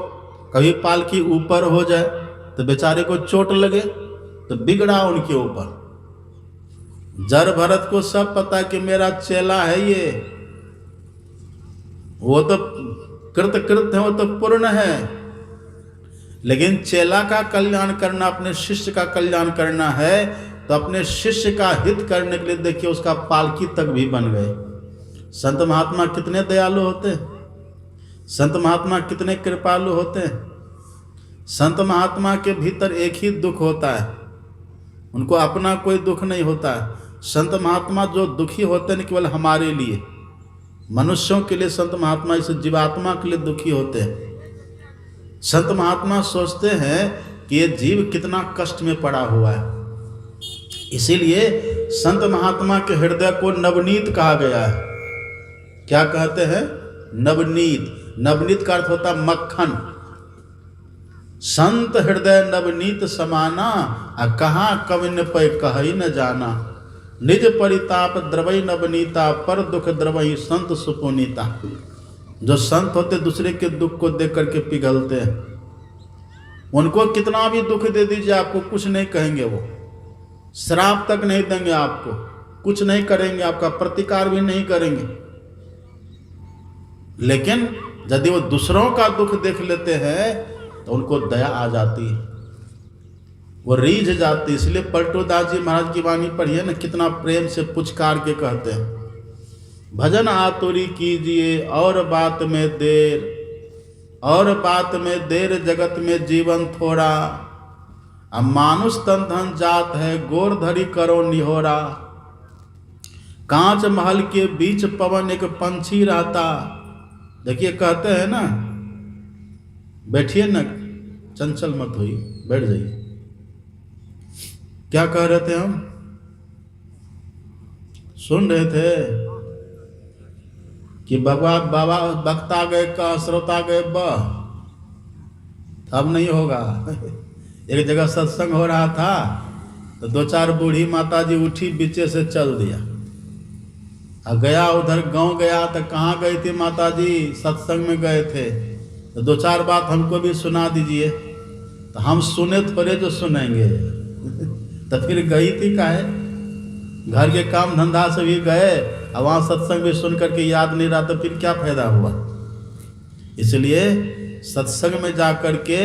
कभी पालकी ऊपर हो जाए तो बेचारे को चोट लगे तो बिगड़ा उनके ऊपर। जड़ भरत को सब पता कि मेरा चेला है ये, वो तो कृत है, वो तो पूर्ण है। लेकिन चेला का कल्याण करना, अपने शिष्य का कल्याण करना है तो अपने शिष्य का हित करने के लिए देखिए उसका पालकी तक भी बन गए। संत महात्मा कितने दयालु होते हैं, संत महात्मा कितने कृपालु होते हैं। संत महात्मा के भीतर एक ही दुख होता है, उनको अपना कोई दुख नहीं होता है। संत महात्मा जो दुखी होते हैं केवल हमारे लिए, मनुष्यों के लिए संत महात्मा इस जीवात्मा के लिए दुखी होते हैं। संत महात्मा सोचते हैं कि ये जीव कितना कष्ट में पड़ा हुआ है, इसीलिए संत महात्मा के हृदय को नवनीत कहा गया है। क्या कहते हैं, नवनीत। नवनीत का अर्थ होता है मक्खन। संत हृदय नवनीत समाना, कहाँ कविन पे कही न जाना। निज परिताप द्रवई नवनीता, पर दुख द्रवई संत सुपुनीता। जो संत होते दूसरे के दुख को देख करके पिघलते हैं, उनको कितना भी दुख दे दीजिए आपको कुछ नहीं कहेंगे, वो श्राप तक नहीं देंगे आपको, कुछ नहीं करेंगे, आपका प्रतिकार भी नहीं करेंगे। लेकिन यदि वो दूसरों का दुख देख लेते हैं तो उनको दया आ जाती है, वो रीझ जाती है। इसलिए पलटूदास जी महाराज की वाणी पढ़िए ना, कितना प्रेम से पुचकार के कहते हैं, भजन आतुरी कीजिए और बात में देर, और बात में देर जगत में जीवन थोड़ा, अब मानुष तन धन जात है गोर धरी करो निहोरा, कांच महल के बीच पवन एक पंछी रहता। देखिए कहते हैं ना, बैठिए ना, चंचल मत होइए, बैठ जाइए। क्या कह रहे थे हम? सुन रहे थे कि बाबा बक्ता गए का श्रोता गए बह, अब नहीं होगा। एक जगह सत्संग हो रहा था तो 2-4 बूढ़ी माता जी उठी, बीचे से चल दिया, और गया उधर गांव गया तो कहाँ गई थी माता जी? सत्संग में गए थे। तो 2-4 बात हमको भी सुना दीजिए। तो हम सुने थोड़े जो सुनेंगे। तो फिर गई थी काहे? घर के काम धंधा से भी गए, और वहाँ सत्संग भी सुन करके याद नहीं रहा, तो फिर क्या फायदा हुआ? इसलिए सत्संग में जा कर के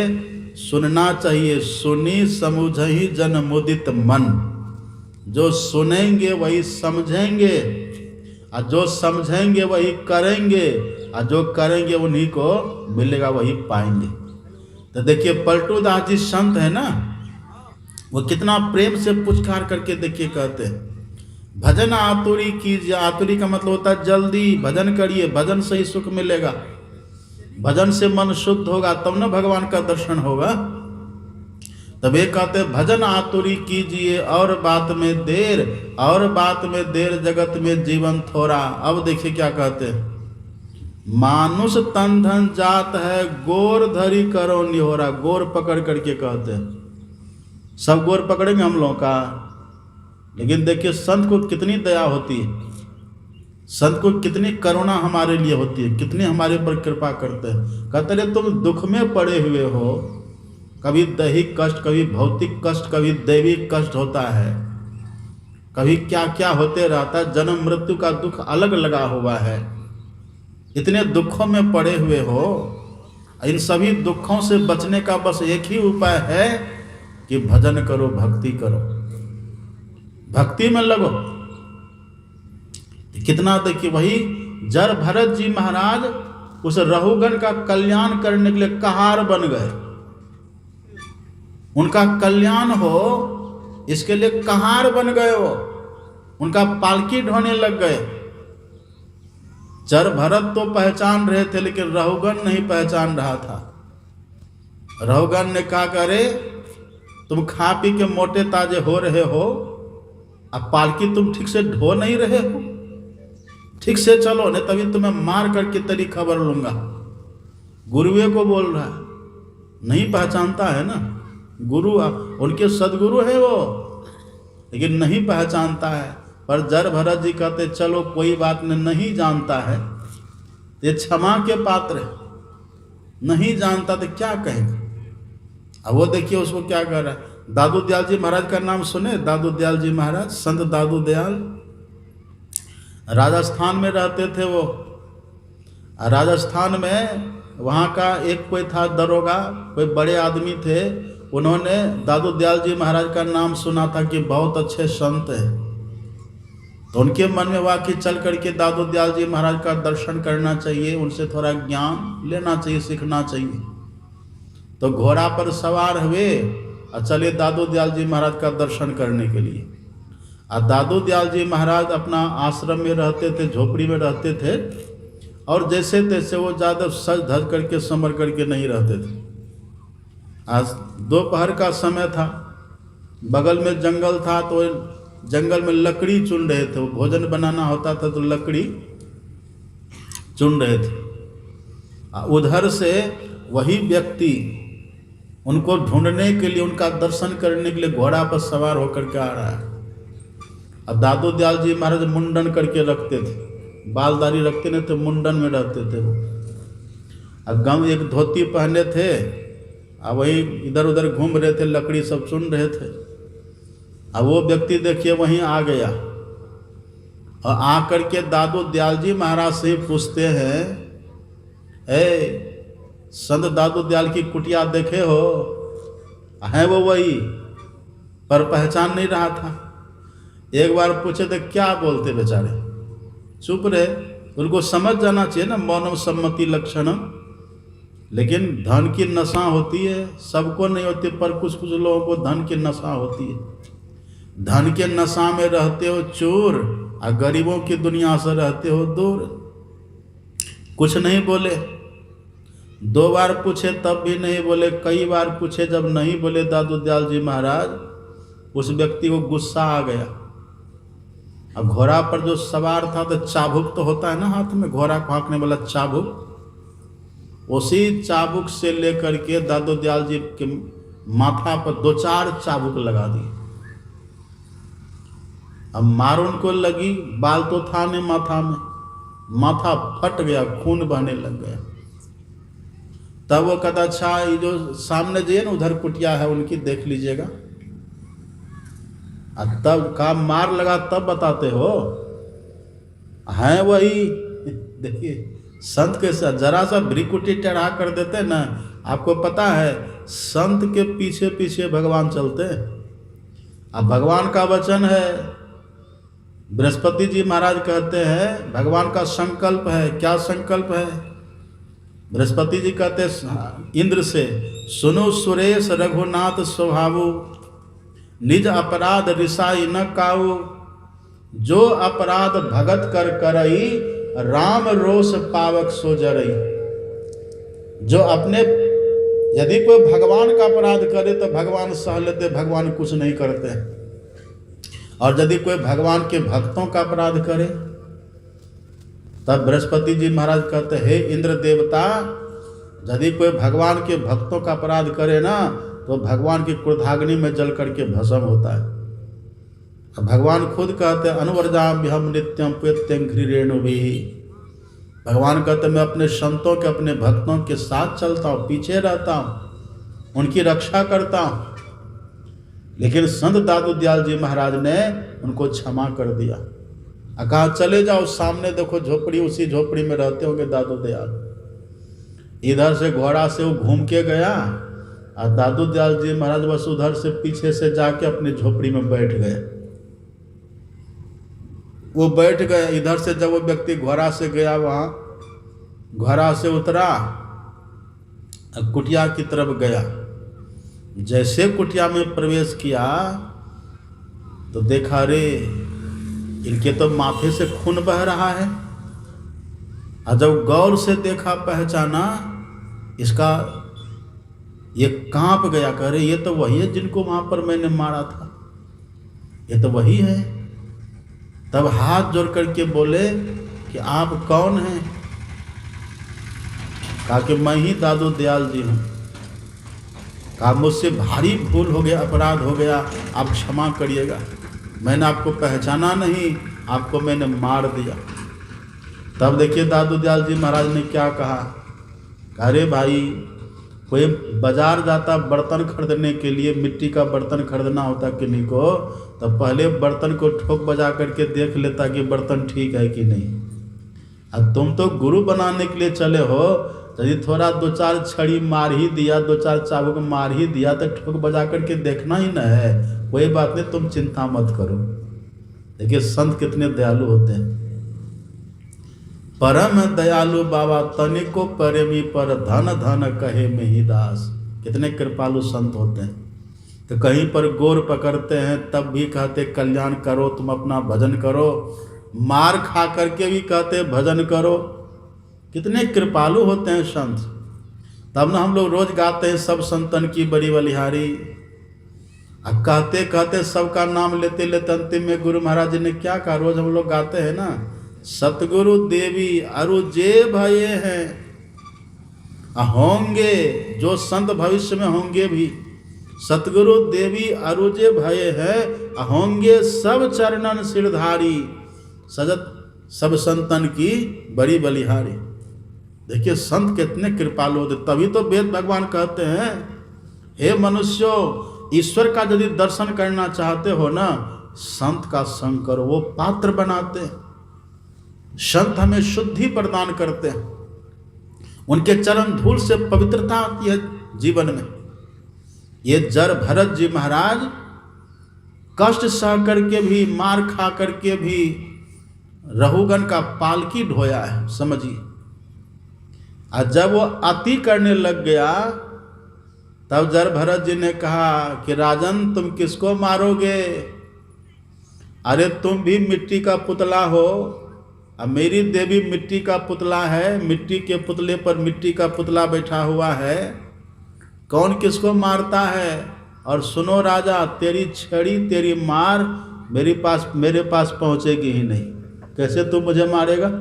सुनना चाहिए। सुनी समझहि जन मुदित मन, जो सुनेंगे वही समझेंगे, और जो समझेंगे वही करेंगे, और जो करेंगे उन्हीं को मिलेगा, वही पाएंगे। तो देखिए पलटूदास जी संत है ना, वो कितना प्रेम से पुचकार करके देखिए कहते हैं, भजन आतुरी कीजिए। आतुरी का मतलब होता है जल्दी भजन करिए, भजन से ही सुख मिलेगा, भजन से मन शुद्ध होगा, तब ना भगवान का दर्शन होगा। तब ये कहते हैं भजन आतुरी कीजिए और बात में देर, और बात में देर जगत में जीवन थोड़ा। अब देखिए क्या कहते हैं, मानुष तन धन जात है गोर धरी करो निहोरा। गोर पकड़ करके कहते हैं, सब गोर पकड़ेंगे हम लोगों का, लेकिन देखिए संत को कितनी दया होती है, संत को कितनी करुणा हमारे लिए होती है, कितनी हमारे पर कृपा करते हैं। कहते रहे तुम दुख में पड़े हुए हो, कभी दैहिक कष्ट, कभी भौतिक कष्ट, कभी दैविक कष्ट होता है, कभी क्या क्या होते रहता है, जन्म मृत्यु का दुख अलग लगा हुआ है। इतने दुखों में पड़े हुए हो, इन सभी दुखों से बचने का बस एक ही उपाय है कि भजन करो, भक्ति करो, भक्ति में लगो। कितना देखिए, वही जर भरत जी महाराज उस रहुगण का कल्याण करने के लिए कहार बन गए। उनका कल्याण हो इसके लिए कहार बन गए, वो उनका पालकी ढोने लग गए। जर भरत तो पहचान रहे थे, लेकिन रहुगण नहीं पहचान रहा था। रहुगण ने कहा करे तुम खा पी के मोटे ताजे हो रहे हो, अब पालकी तुम ठीक से ढो नहीं रहे हो, ठीक से चलो, नहीं तभी तुम्हें मार करके तेरी खबर लूंगा। गुरुए को बोल रहा है, नहीं पहचानता है ना, गुरु उनके सदगुरु है वो, लेकिन नहीं पहचानता है। पर जर भरत जी कहते चलो कोई बात नहीं जानता है, ये क्षमा के पात्र है, नहीं जानता तो क्या कहेंगे। अब वो देखिए उसको क्या कर रहा है। दादू दयाल जी महाराज का नाम सुने? दादू दयाल जी महाराज, संत दादू दयाल राजस्थान में रहते थे वो। राजस्थान में वहाँ का एक कोई था दरोगा, कोई बड़े आदमी थे, उन्होंने दादू दयाल जी महाराज का नाम सुना था कि बहुत अच्छे संत हैं। तो उनके मन में हुआ कि चल करके दादू दयाल जी महाराज का दर्शन करना चाहिए, उनसे थोड़ा ज्ञान लेना चाहिए, सीखना चाहिए। तो घोड़ा पर सवार हुए और चले दादू दयाल जी महाराज का दर्शन करने के लिए। और दादू दयाल जी महाराज अपना आश्रम में रहते थे, झोपड़ी में रहते थे, और जैसे तैसे वो ज़्यादा सज धज करके संवर करके नहीं रहते थे। आज दोपहर का समय था, बगल में जंगल था, तो जंगल में लकड़ी चुन रहे थे। वो भोजन बनाना होता था तो लकड़ी चुन रहे थे। उधर से वही व्यक्ति उनको ढूंढने के लिए, उनका दर्शन करने के लिए घोड़ा पर सवार होकर के आ रहा है। अब दादू दयाल जी महाराज मुंडन करके रखते थे, बालदारी रखते नहीं थे, मुंडन में रहते थे वो। अब गम एक धोती पहने थे, अब वही इधर उधर घूम रहे थे, लकड़ी सब सुन रहे थे। अब वो व्यक्ति देखिए वहीं आ गया और आकर के दादू दयाल जी महाराज से पूछते हैं, संत दादू दयाल की कुटिया देखे हो? है वो वही, पर पहचान नहीं रहा था। एक बार पूछे तो क्या बोलते बेचारे, चुप रहे। उनको समझ जाना चाहिए ना, मौनम सम्मति लक्षणम। लेकिन धन की नशा होती है, सबको नहीं होती, पर कुछ कुछ लोगों को धन की नशा होती है। धन के नशा में रहते हो चूर और गरीबों की दुनिया से रहते हो दूर। कुछ नहीं बोले, 2 बार पूछे तब भी नहीं बोले, कई बार पूछे जब नहीं बोले दादू दयाल जी महाराज, उस व्यक्ति को गुस्सा आ गया। अब घोड़ा पर जो सवार था तो चाबुक तो होता है ना हाथ में, घोड़ा को हाँकने वाला चाबुक, उसी चाबुक से लेकर के दादू दयाल जी के माथा पर 2-4 चाबुक लगा दिए। अब मार उनको लगी, बाल तो था नहीं माथा में, माथा फट गया, खून बहने लग गया। तब वो कहता, अच्छा ये जो सामने जाइए ना उधर कुटिया है उनकी, देख लीजिएगा। तब का मार लगा तब बताते हो, हैं वही। देखिए संत के साथ जरा सा भ्रिकुटी चढ़ा कर देते ना, आपको पता है संत के पीछे पीछे भगवान चलते हैं। अब भगवान का वचन है, बृहस्पति जी महाराज कहते हैं भगवान का संकल्प है। क्या संकल्प है? बृहस्पति जी कहते हैं इंद्र से, सुनो सुरेश रघुनाथ स्वभावु, निज अपराध रिसाई न काऊ, जो अपराध भगत कर करई, राम रोष पावक सो जरई। जो अपने, यदि कोई भगवान का अपराध करे तो भगवान सह लेते, भगवान कुछ नहीं करते। और यदि कोई भगवान के भक्तों का अपराध करे, तब बृहस्पति जी महाराज कहते, हे इंद्र देवता, यदि कोई भगवान के भक्तों का अपराध करे ना, तो भगवान की क्रोधाग्नि में जल करके भस्म होता है। भगवान खुद कहते हैं, अनुवर्जाम हम नित्यम प्रीत्यं घ्रिरेणु भी। भगवान कहते मैं अपने संतों के, अपने भक्तों के साथ चलता हूँ, पीछे रहता हूँ, उनकी रक्षा करता हूँ। लेकिन संत दादू दयाल जी महाराज ने उनको क्षमा कर दिया। कहा चले जाओ, सामने देखो झोपड़ी, उसी झोपड़ी में रहते होंगे दादू दयाल। इधर से घोड़ा से वो घूम के गया और दादू दयाल जी महाराज बस उधर से पीछे से जाके अपनी झोपड़ी में बैठ गए। वो बैठ गए, इधर से जब वो व्यक्ति घोड़ा से गया, वहाँ घोड़ा से उतरा, कुटिया की तरफ गया। जैसे कुटिया में प्रवेश किया तो देखा, रे इनके तो माथे से खून बह रहा है। और जब गौर से देखा, पहचाना, इसका ये कांप गया, कह रहे ये तो वही है जिनको वहां पर मैंने मारा था, ये तो वही है। तब हाथ जोड़ करके बोले कि आप कौन हैं? कहा कि मैं ही दादू दयाल जी हूँ। कहा मुझसे भारी भूल हो गया, अपराध हो गया, आप क्षमा करिएगा, मैंने आपको पहचाना नहीं, आपको मैंने मार दिया। तब देखिए दादू दयाल जी महाराज ने क्या कहा, अरे भाई, कोई बाजार जाता बर्तन खरीदने के लिए, मिट्टी का बर्तन खरीदना होता किन्हीं को, तो पहले बर्तन को ठोक बजा करके देख लेता कि बर्तन ठीक है कि नहीं। अब तुम तो गुरु बनाने के लिए चले हो, यदि थोड़ा 2-4 छड़ी मार ही दिया, 2-4 चाबुक मार ही दिया, तो ठोक बजा करके देखना ही न है। कोई बात नहीं, तुम चिंता मत करो। देखिए संत कितने दयालु होते हैं। परम दयालु बाबा तनिको प्रेमी, पर धन धन कहे में ही दास। कितने कृपालु संत होते हैं। तो कहीं पर गोर पकड़ते हैं तब भी कहते कल्याण करो, तुम अपना भजन करो। मार खा करके भी कहते भजन करो। कितने कृपालु होते हैं संत। तब ना हम लोग रोज गाते हैं, सब संतन की बड़ी बलिहारी। अब कहते कहते सबका नाम लेते लेते अंतिम में गुरु महाराज जी ने क्या कहा, रोज हम लोग गाते हैं ना, सतगुरु देवी अरु जे भये हैं होंगे, जो संत भविष्य में होंगे भी, सतगुरु देवी अरु जे भये हैं होंगे, सब चरणन सिरधारी, सजत सब संतन की बड़ी बलिहारी। देखिए संत कितने कृपालु होते, तभी तो वेद भगवान कहते हैं हे मनुष्यों, ईश्वर का यदि दर्शन करना चाहते हो ना, संत का संग करो, वो पात्र बनाते हैं। संत हमें शुद्धि प्रदान करते हैं, उनके चरण धूल से पवित्रता आती है जीवन में। ये जर भरत जी महाराज कष्ट सह करके भी, मार खा करके भी रहुगन का पालकी ढोया है, समझिए। और जब वो अति करने लग गया, तब जर भरत जी ने कहा कि राजन तुम किसको मारोगे? अरे तुम भी मिट्टी का पुतला हो, अब मेरी देवी मिट्टी का पुतला है, मिट्टी के पुतले पर मिट्टी का पुतला बैठा हुआ है, कौन किसको मारता है? और सुनो राजा, तेरी छड़ी तेरी मार मेरे पास पहुंचेगी ही नहीं, कैसे तू मुझे मारेगा?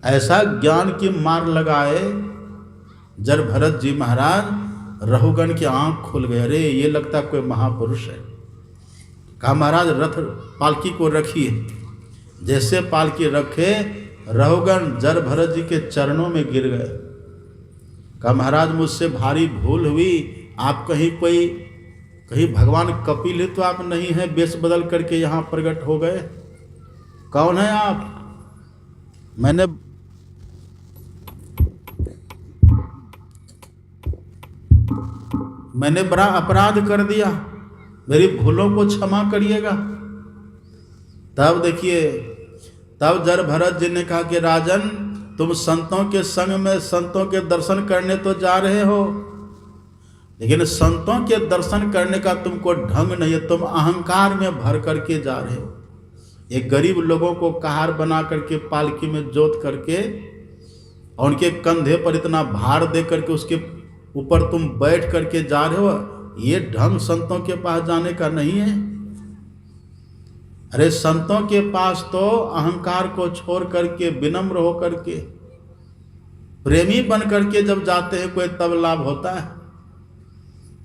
ऐसा ज्ञान की मार लगाए जर भरत जी महाराज, रहुगन की आंख खुल गए। अरे ये लगता कोई महापुरुष है। कहा महाराज रथ पालकी को रखिए। जैसे पालकी रखे, रहुगन जर भरत जी के चरणों में गिर गए। कहा महाराज मुझसे भारी भूल हुई, आप कहीं भगवान कपिल ही तो आप नहीं हैं, वेश बदल करके यहाँ प्रकट हो गए, कौन है आप? मैंने बड़ा अपराध कर दिया, मेरी भूलों को क्षमा करिएगा। तब देखिए, तब जर भरत जी ने कहा कि राजन तुम संतों के संग में संतों के दर्शन करने तो जा रहे हो, लेकिन संतों के दर्शन करने का तुमको ढंग नहीं है, तुम अहंकार में भर करके जा रहे हो। एक गरीब लोगों को कहार बना करके पालकी में जोत करके और उनके कंधे पर इतना भार दे करके उसके ऊपर तुम बैठ करके जा रहे हो, ये ढंग संतों के पास जाने का नहीं है। अरे संतों के पास तो अहंकार को छोड़ करके, विनम्र हो करके, प्रेमी बन करके जब जाते हैं कोई, तब लाभ होता है।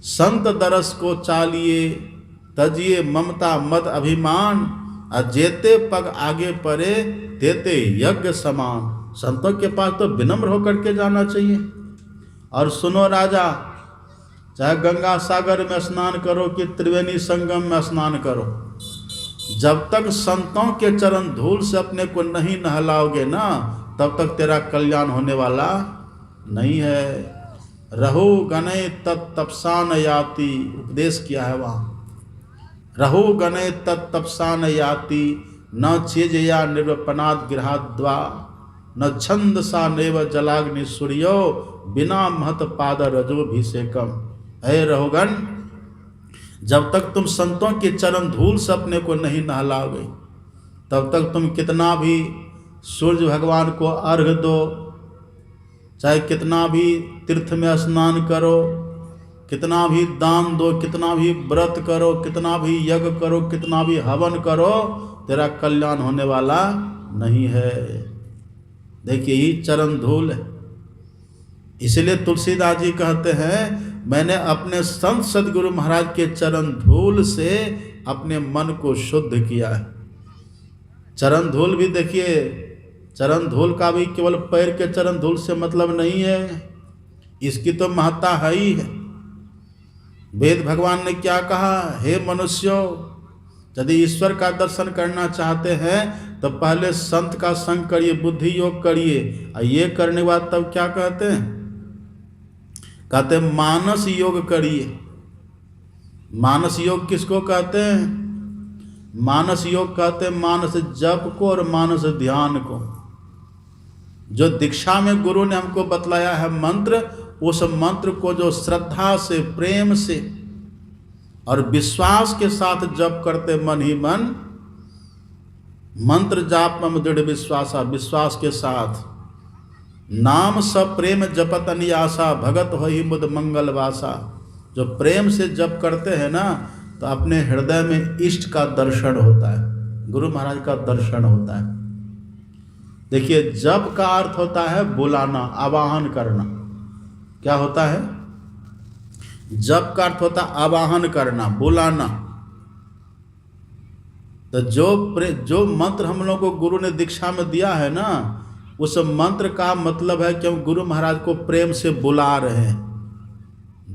संत दरस को चालिए, तजिए ममता मद अभिमान, अजेते पग आगे परे, देते यज्ञ समान। संतों के पास तो विनम्र होकर के जाना चाहिए। और सुनो राजा, चाहे गंगा सागर में स्नान करो कि त्रिवेणी संगम में स्नान करो, जब तक संतों के चरण धूल से अपने को नहीं नहलाओगे ना, तब तक तेरा कल्याण होने वाला नहीं है। रहु गणे तत्तपसा न याति, उपदेश किया है वहाँ। रहु गणे तत्तपसा न याति, न चेजया निर्वपनाद गृहाद्वा, न छंद सा नेव जलाग्नि सूर्यो, बिना महत पाद रजोभिषेकम। है रहुगन, जब तक तुम संतों के चरण धूल से अपने को नहीं नहलाओगे, तब तक तुम कितना भी सूर्य भगवान को अर्घ दो, चाहे कितना भी तीर्थ में स्नान करो, कितना भी दान दो, कितना भी व्रत करो, कितना भी यज्ञ करो, कितना भी हवन करो, तेरा कल्याण होने वाला नहीं है। देखिए यही चरण धूल है। इसलिए तुलसीदास जी कहते हैं, मैंने अपने संत सदगुरु महाराज के चरण धूल से अपने मन को शुद्ध किया है। चरण धूल भी देखिए, चरण धूल का भी केवल पैर के चरण धूल से मतलब नहीं है, इसकी तो महत्ता है ही है। वेद भगवान ने क्या कहा, हे मनुष्यों, यदि ईश्वर का दर्शन करना चाहते हैं तो पहले संत का संग करिए, बुद्धि योग करिए, और ये करने के बाद तब क्या कहते हैं, कहते हैं मानस योग करिए। मानस योग किसको कहते हैं? मानस योग कहते हैं मानस जप को और मानस ध्यान को। जो दीक्षा में गुरु ने हमको बतलाया है मंत्र, उस मंत्र को जो श्रद्धा से, प्रेम से और विश्वास के साथ जप करते मन ही मन, मंत्र जाप मम दृढ़ विश्वासा, विश्वास के साथ, नाम सब प्रेम जपत अनियासा, भगत हो ही मुद मंगल वासा। जो प्रेम से जप करते हैं ना, तो अपने हृदय में इष्ट का दर्शन होता है, गुरु महाराज का दर्शन होता है। देखिए जप का अर्थ होता है बुलाना, आवाहन करना। क्या होता है? जप का अर्थ होता है आवाहन करना, बुलाना। तो जो मंत्र हम लोग को गुरु ने दीक्षा में दिया है ना, उस मंत्र का मतलब है कि हम गुरु महाराज को प्रेम से बुला रहे हैं,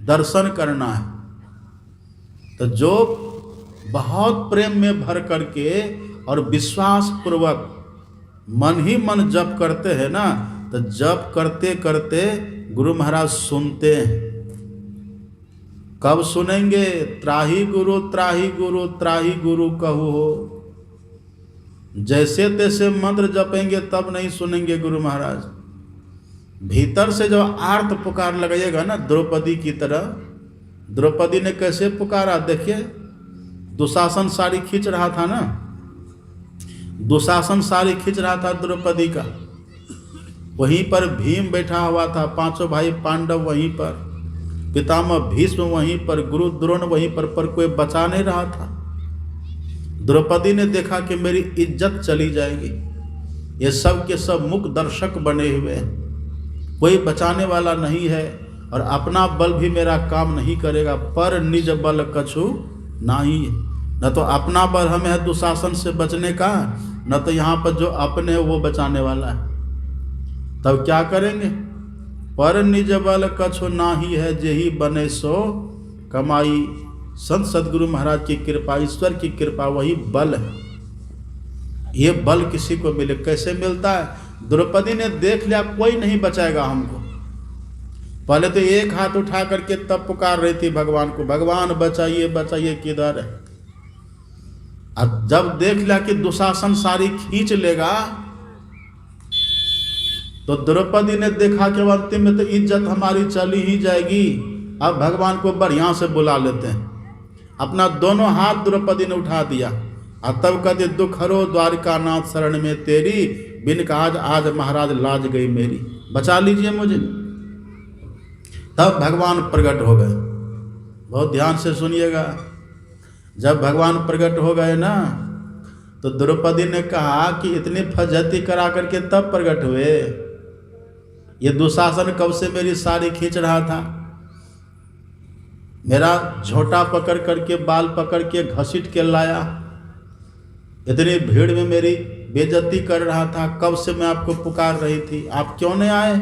दर्शन करना है। तो जो बहुत प्रेम में भर करके और विश्वास पूर्वक मन ही मन जप करते हैं ना, तो जप करते करते गुरु महाराज सुनते हैं। कब सुनेंगे? त्राही गुरु त्राही गुरु त्राही गुरु कहू हो। जैसे तैसे मंत्र जपेंगे तब नहीं सुनेंगे गुरु महाराज। भीतर से जो आर्त पुकार लगाइएगा ना, द्रौपदी की तरह। द्रौपदी ने कैसे पुकारा देखिए, दुशासन साड़ी खींच रहा था ना, दुशासन साड़ी खींच रहा था द्रौपदी का। वहीं पर भीम बैठा हुआ था, पांचों भाई पांडव वहीं पर, पितामह भीष्म वहीं पर, गुरु द्रोण वहीं पर कोई बचा नहीं रहा था। द्रौपदी ने देखा कि मेरी इज्जत चली जाएगी, ये सब के सब मुख दर्शक बने हुए हैं, कोई बचाने वाला नहीं है, और अपना बल भी मेरा काम नहीं करेगा। पर निज बल कछु नाही, न तो अपना बल हमें है दुशासन से बचने का, न तो यहाँ पर जो अपने है वो बचाने वाला है। तब क्या करेंगे? पर निज बल कछु नाही है, जेही बने सो कमाई। संत सदगुरु महाराज की कृपा, ईश्वर की कृपा, वही बल है। ये बल किसी को मिले, कैसे मिलता है? द्रौपदी ने देख लिया कोई नहीं बचाएगा हमको। पहले तो एक हाथ उठा करके तब पुकार रही थी भगवान को, भगवान बचाइए बचाइए, किधर है? अब जब देख लिया कि दुशासन सारी खींच लेगा, तो द्रौपदी ने देखा कि अंतिम में तो इज्जत हमारी चली ही जाएगी। अब भगवान को बढ़िया से बुला लेते हैं। अपना दोनों हाथ द्रौपदी ने उठा दिया, और तब कहते दुख हरो द्वारिका नाथ शरण में तेरी, बिन काज आज महाराज लाज गई मेरी, बचा लीजिए मुझे। तब भगवान प्रकट हो गए। बहुत ध्यान से सुनिएगा। जब भगवान प्रकट हो गए ना, तो द्रौपदी ने कहा कि इतनी फजहती करा करके तब प्रकट हुए। ये दुशासन कब से मेरी साड़ी खींच रहा था, मेरा झोटा पकड़ करके बाल पकड़ के घसीट के लाया, इतनी भीड़ में मेरी बेइज्जती कर रहा था। कब से मैं आपको पुकार रही थी, आप क्यों नहीं आए?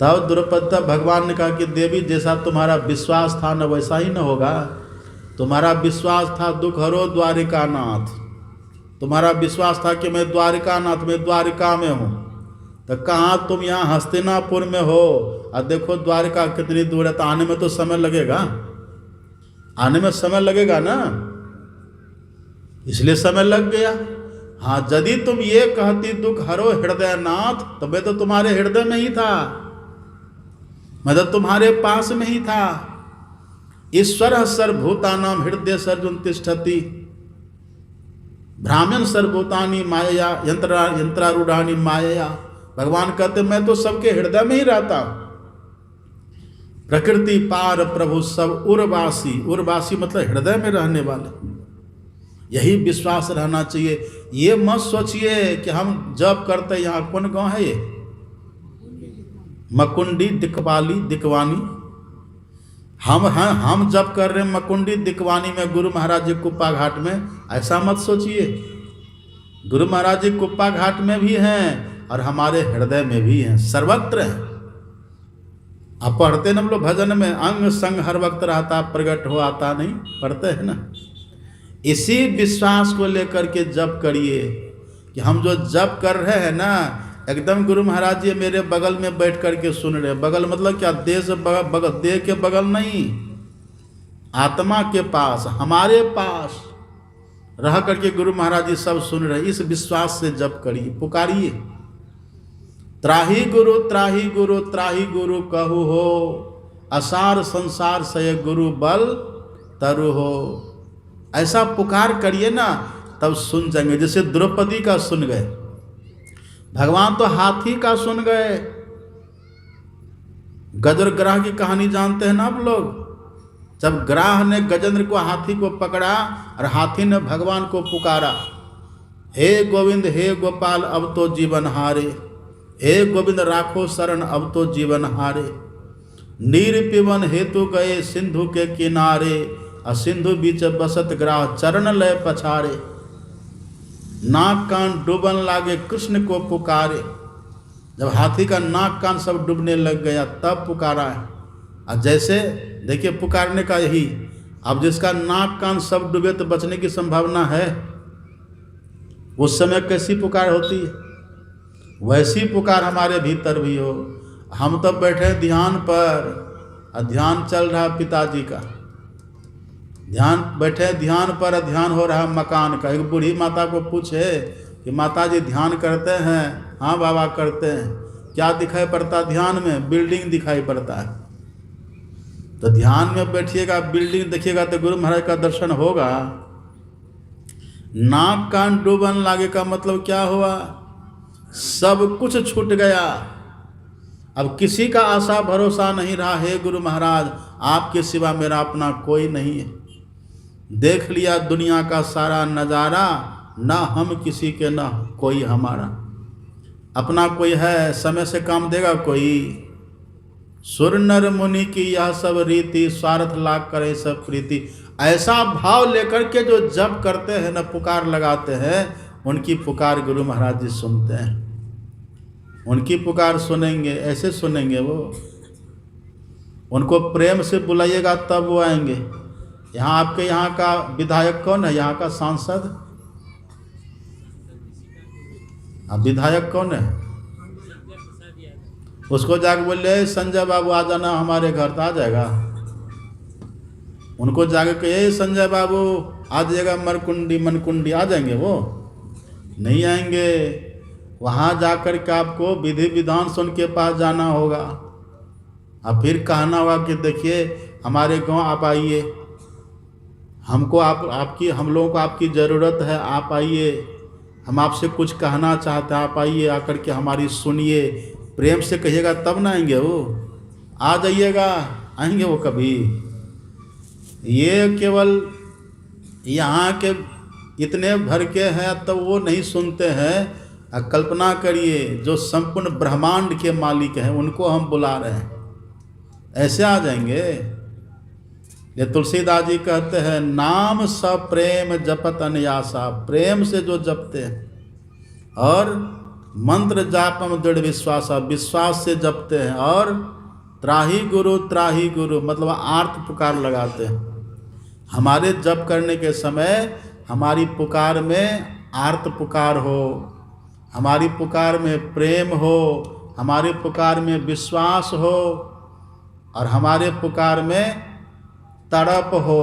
तब द्रौपदी, भगवान ने कहा कि देवी जैसा तुम्हारा विश्वास था न वैसा ही न होगा। तुम्हारा विश्वास था दुख हरो द्वारिका नाथ, तुम्हारा विश्वास था कि मैं द्वारिका नाथ, मैं द्वारिका में हूँ। तो कहाँ तुम यहाँ हस्तिनापुर में हो, और देखो द्वारिका कितनी दूर है। तो आने में तो समय लगेगा, आने में समय लगेगा ना, इसलिए समय लग गया। हाँ, यदि तुम ये कहती दुख हरो हृदय नाथ, तो मैं तो तुम्हारे हृदय में ही था, मैं तो तुम्हारे पास में ही था। ईश्वर सर्वभूतानां हृदय सर्जुन तिष्ठति, ब्राह्मण सर्वभूतानि मायया यंत्रारूढ़ानि मायया। भगवान कहते मैं तो सबके हृदय में ही रहता। प्रकृति पार प्रभु सब उर्वासी, उर्वासी मतलब हृदय में रहने वाले। यही विश्वास रहना चाहिए। ये मत सोचिए कि हम जब करते, यहाँ कौन गांव है ये, मकुंडी दिकवाली दिकवानी, हम जब कर रहे हैं मकुंडी दिकवानी में गुरु महाराज जी कुप्पा घाट में, ऐसा मत सोचिए। गुरु महाराज जी कुप्पा घाट में भी हैं और हमारे हृदय में भी हैं, सर्वत्र हैं। आप पढ़ते ना हम लोग भजन में, अंग संग हर वक्त रहता प्रकट हो आता नहीं, पढ़ते हैं ना। इसी विश्वास को लेकर के जप करिए कि हम जो जप कर रहे हैं ना, एकदम गुरु महाराज जी मेरे बगल में बैठ करके सुन रहे। बगल मतलब क्या, देह से बगल, देह के बगल नहीं, आत्मा के पास, हमारे पास रह करके गुरु महाराज जी सब सुन रहे। इस विश्वास से जप करिए, पुकारिए। त्राही गुरु त्राही गुरु त्राही गुरु कहू हो, असार संसार से गुरु बल तरु हो। ऐसा पुकार करिए ना, तब सुन जाएंगे। जैसे द्रौपदी का सुन गए, भगवान तो हाथी का सुन गए। गजेंद्र ग्राह की कहानी जानते हैं ना आप लोग। जब ग्राह ने गजेंद्र को, हाथी को पकड़ा और हाथी ने भगवान को पुकारा, हे गोविंद हे गोपाल अब तो जीवन हारे, हे गोविंद राखो शरण अब तो जीवन हारे। नीर पिवन हेतु गए सिंधु के किनारे, और सिंधु बीच बसत ग्राह चरण लय पछाड़े। नाक कान डूबन लागे कृष्ण को पुकारे। जब हाथी का नाक कान सब डूबने लग गया तब पुकारा है। और जैसे देखिए पुकारने का यही, अब जिसका नाक कान सब डूबे तो बचने की संभावना है, उस समय कैसी पुकार होती है, वैसी पुकार हमारे भीतर भी हो। हम तो बैठे ध्यान पर, ध्यान चल रहा पिताजी का, ध्यान बैठे ध्यान पर, ध्यान हो रहा मकान का। एक बूढ़ी माता को पूछे कि माता जी ध्यान करते हैं? हाँ बाबा करते हैं। क्या दिखाई पड़ता ध्यान में? बिल्डिंग दिखाई पड़ता है। तो ध्यान में बैठिएगा, बिल्डिंग देखिएगा तो गुरु महाराज का दर्शन होगा। नाक कान डूबन लागे का मतलब क्या हुआ? सब कुछ छूट गया, अब किसी का आशा भरोसा नहीं रहा। हे गुरु महाराज, आपके सिवा मेरा अपना कोई नहीं है। देख लिया दुनिया का सारा नज़ारा, न हम किसी के न कोई हमारा। अपना कोई है, समय से काम देगा कोई? सुर नर मुनि की यह सब रीति, स्वार्थ लाग करे सब प्रीति। ऐसा भाव लेकर के जो जप करते हैं न, पुकार लगाते हैं, उनकी पुकार गुरु महाराज जी सुनते हैं। उनकी पुकार सुनेंगे, ऐसे सुनेंगे वो। उनको प्रेम से बुलाइएगा तब वो आएंगे। यहाँ आपके यहाँ का विधायक कौन है? यहाँ का सांसद? अब विधायक कौन है? उसको जाके बोले संजय बाबू आ जाना हमारे घर, तो आ जाएगा? उनको जाके कहे संजय बाबू आ जाएगा, मरकुंडी मनकुंडी, आ जाएंगे वो? नहीं आएंगे। वहाँ जाकर के आपको विधि विधान से उनके पास जाना होगा, अब फिर कहना होगा कि देखिए हमारे गांव आप आइए, हमको आपकी हम लोगों को आपकी ज़रूरत है, आप आइए, हम आपसे कुछ कहना चाहते हैं, आप आइए, आकर के हमारी सुनिए। प्रेम से कहिएगा तब ना आएंगे वो। आ जाइएगा, आएंगे वो कभी? ये केवल यहाँ के इतने भर के हैं तब तो वो नहीं सुनते हैं। कल्पना करिए जो संपूर्ण ब्रह्मांड के मालिक हैं, उनको हम बुला रहे हैं, ऐसे आ जाएंगे? ये तुलसीदास जी कहते हैं, नाम सब प्रेम जपत अनयासा। प्रेम से जो जपते हैं, और मंत्र जापम दृढ़ विश्वास, विश्वास से जपते हैं, और त्राही गुरु मतलब आर्त पुकार लगाते हैं। हमारे जप करने के समय हमारी पुकार में आर्त पुकार हो, हमारी पुकार में प्रेम हो, हमारी पुकार में विश्वास हो, और हमारे पुकार में तड़प हो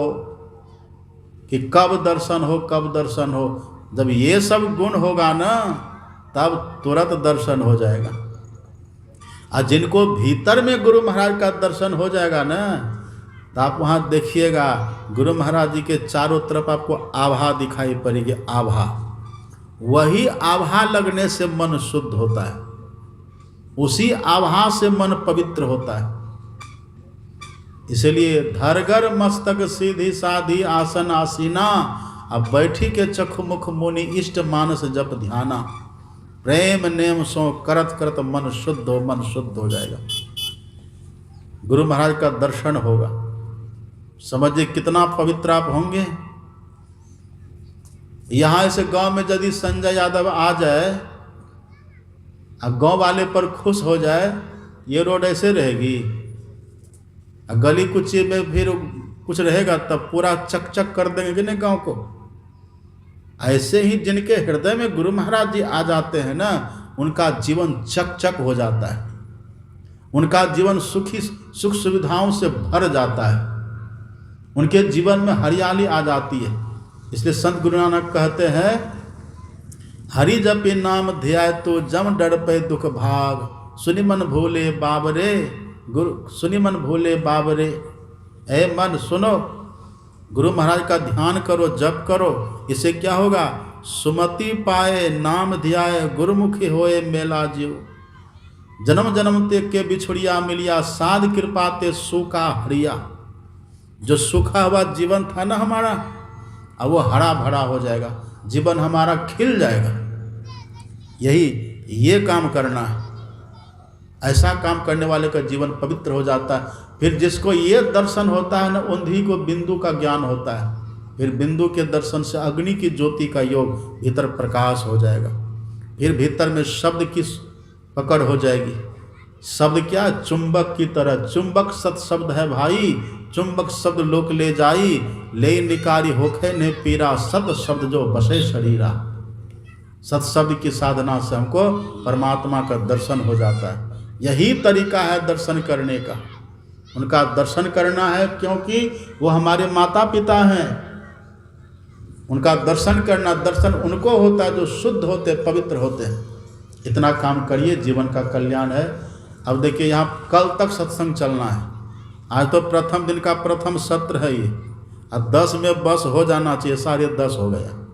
कि कब दर्शन हो, कब दर्शन हो। जब ये सब गुण होगा ना, तब तुरंत दर्शन हो जाएगा। और जिनको भीतर में गुरु महाराज का दर्शन हो जाएगा ना, तो आप वहाँ देखिएगा गुरु महाराज जी के चारों तरफ आपको आभा दिखाई पड़ेगी। आभा, वही आभा लगने से मन शुद्ध होता है, उसी आभा से मन पवित्र होता है। इसलिए धरगर मस्तक सीधी साधी आसन आसीना, अब बैठी के चखु मुख मुनि इष्ट मानस जप ध्याना। प्रेम नेम सो करत करत मन शुद्ध हो जाएगा। गुरु महाराज का दर्शन होगा, समझिए कितना पवित्र आप होंगे। यहाँ ऐसे गांव में यदि संजय यादव आ जाए और गांव वाले पर खुश हो जाए, ये रोड ऐसे रहेगी। गली कुची में फिर कुछ रहेगा तब पूरा चक कर देंगे कि नहीं गांव को। ऐसे ही जिनके हृदय में गुरु महाराज जी आ जाते हैं ना, उनका जीवन चक हो जाता है, उनका जीवन सुख सुविधाओं से भर जाता है, उनके जीवन में हरियाली आ जाती है। इसलिए संत गुरु नानक कहते हैं, हरि जपि नाम ध्याय तो जम डर पे दुख भाग। सुनि मन भोले बाबरे, गुरु सुनि मन भोले बाबरे। ऐ मन सुनो, गुरु महाराज का ध्यान करो, जप करो। इससे क्या होगा? सुमति पाए नाम ध्याय, गुरुमुखी होए मेला जीव। जन्म जन्म ते के बिछुड़िया मिलिया, साध कृपा ते सूखा हरिया। जो सूखा हुआ जीवन था ना हमारा, अब वो हरा भरा हो जाएगा, जीवन हमारा खिल जाएगा। ये काम करना है। ऐसा काम करने वाले का जीवन पवित्र हो जाता है। फिर जिसको ये दर्शन होता है ना, उन्हीं को बिंदु का ज्ञान होता है। फिर बिंदु के दर्शन से अग्नि की ज्योति का योग, भीतर प्रकाश हो जाएगा। फिर भीतर में शब्द की पकड़ हो जाएगी। शब्द क्या? चुंबक की तरह। चुंबक सत शब्द है भाई, चुंबक शब्द लोक ले जाई, ले निकारी होखे ने पीरा, सत शब्द जो बसे शरीरा। सत शब्द की साधना से हमको परमात्मा का दर्शन हो जाता है। यही तरीका है दर्शन करने का। उनका दर्शन करना है क्योंकि वो हमारे माता पिता हैं। उनका दर्शन करना, दर्शन उनको होता है जो शुद्ध होते, पवित्र होते हैं। इतना काम करिए, जीवन का कल्याण है। अब देखिए, यहाँ कल तक सत्संग चलना है। आज तो प्रथम दिन का प्रथम सत्र है ये। अब 10 में बस हो जाना चाहिए, 10:30 हो गया।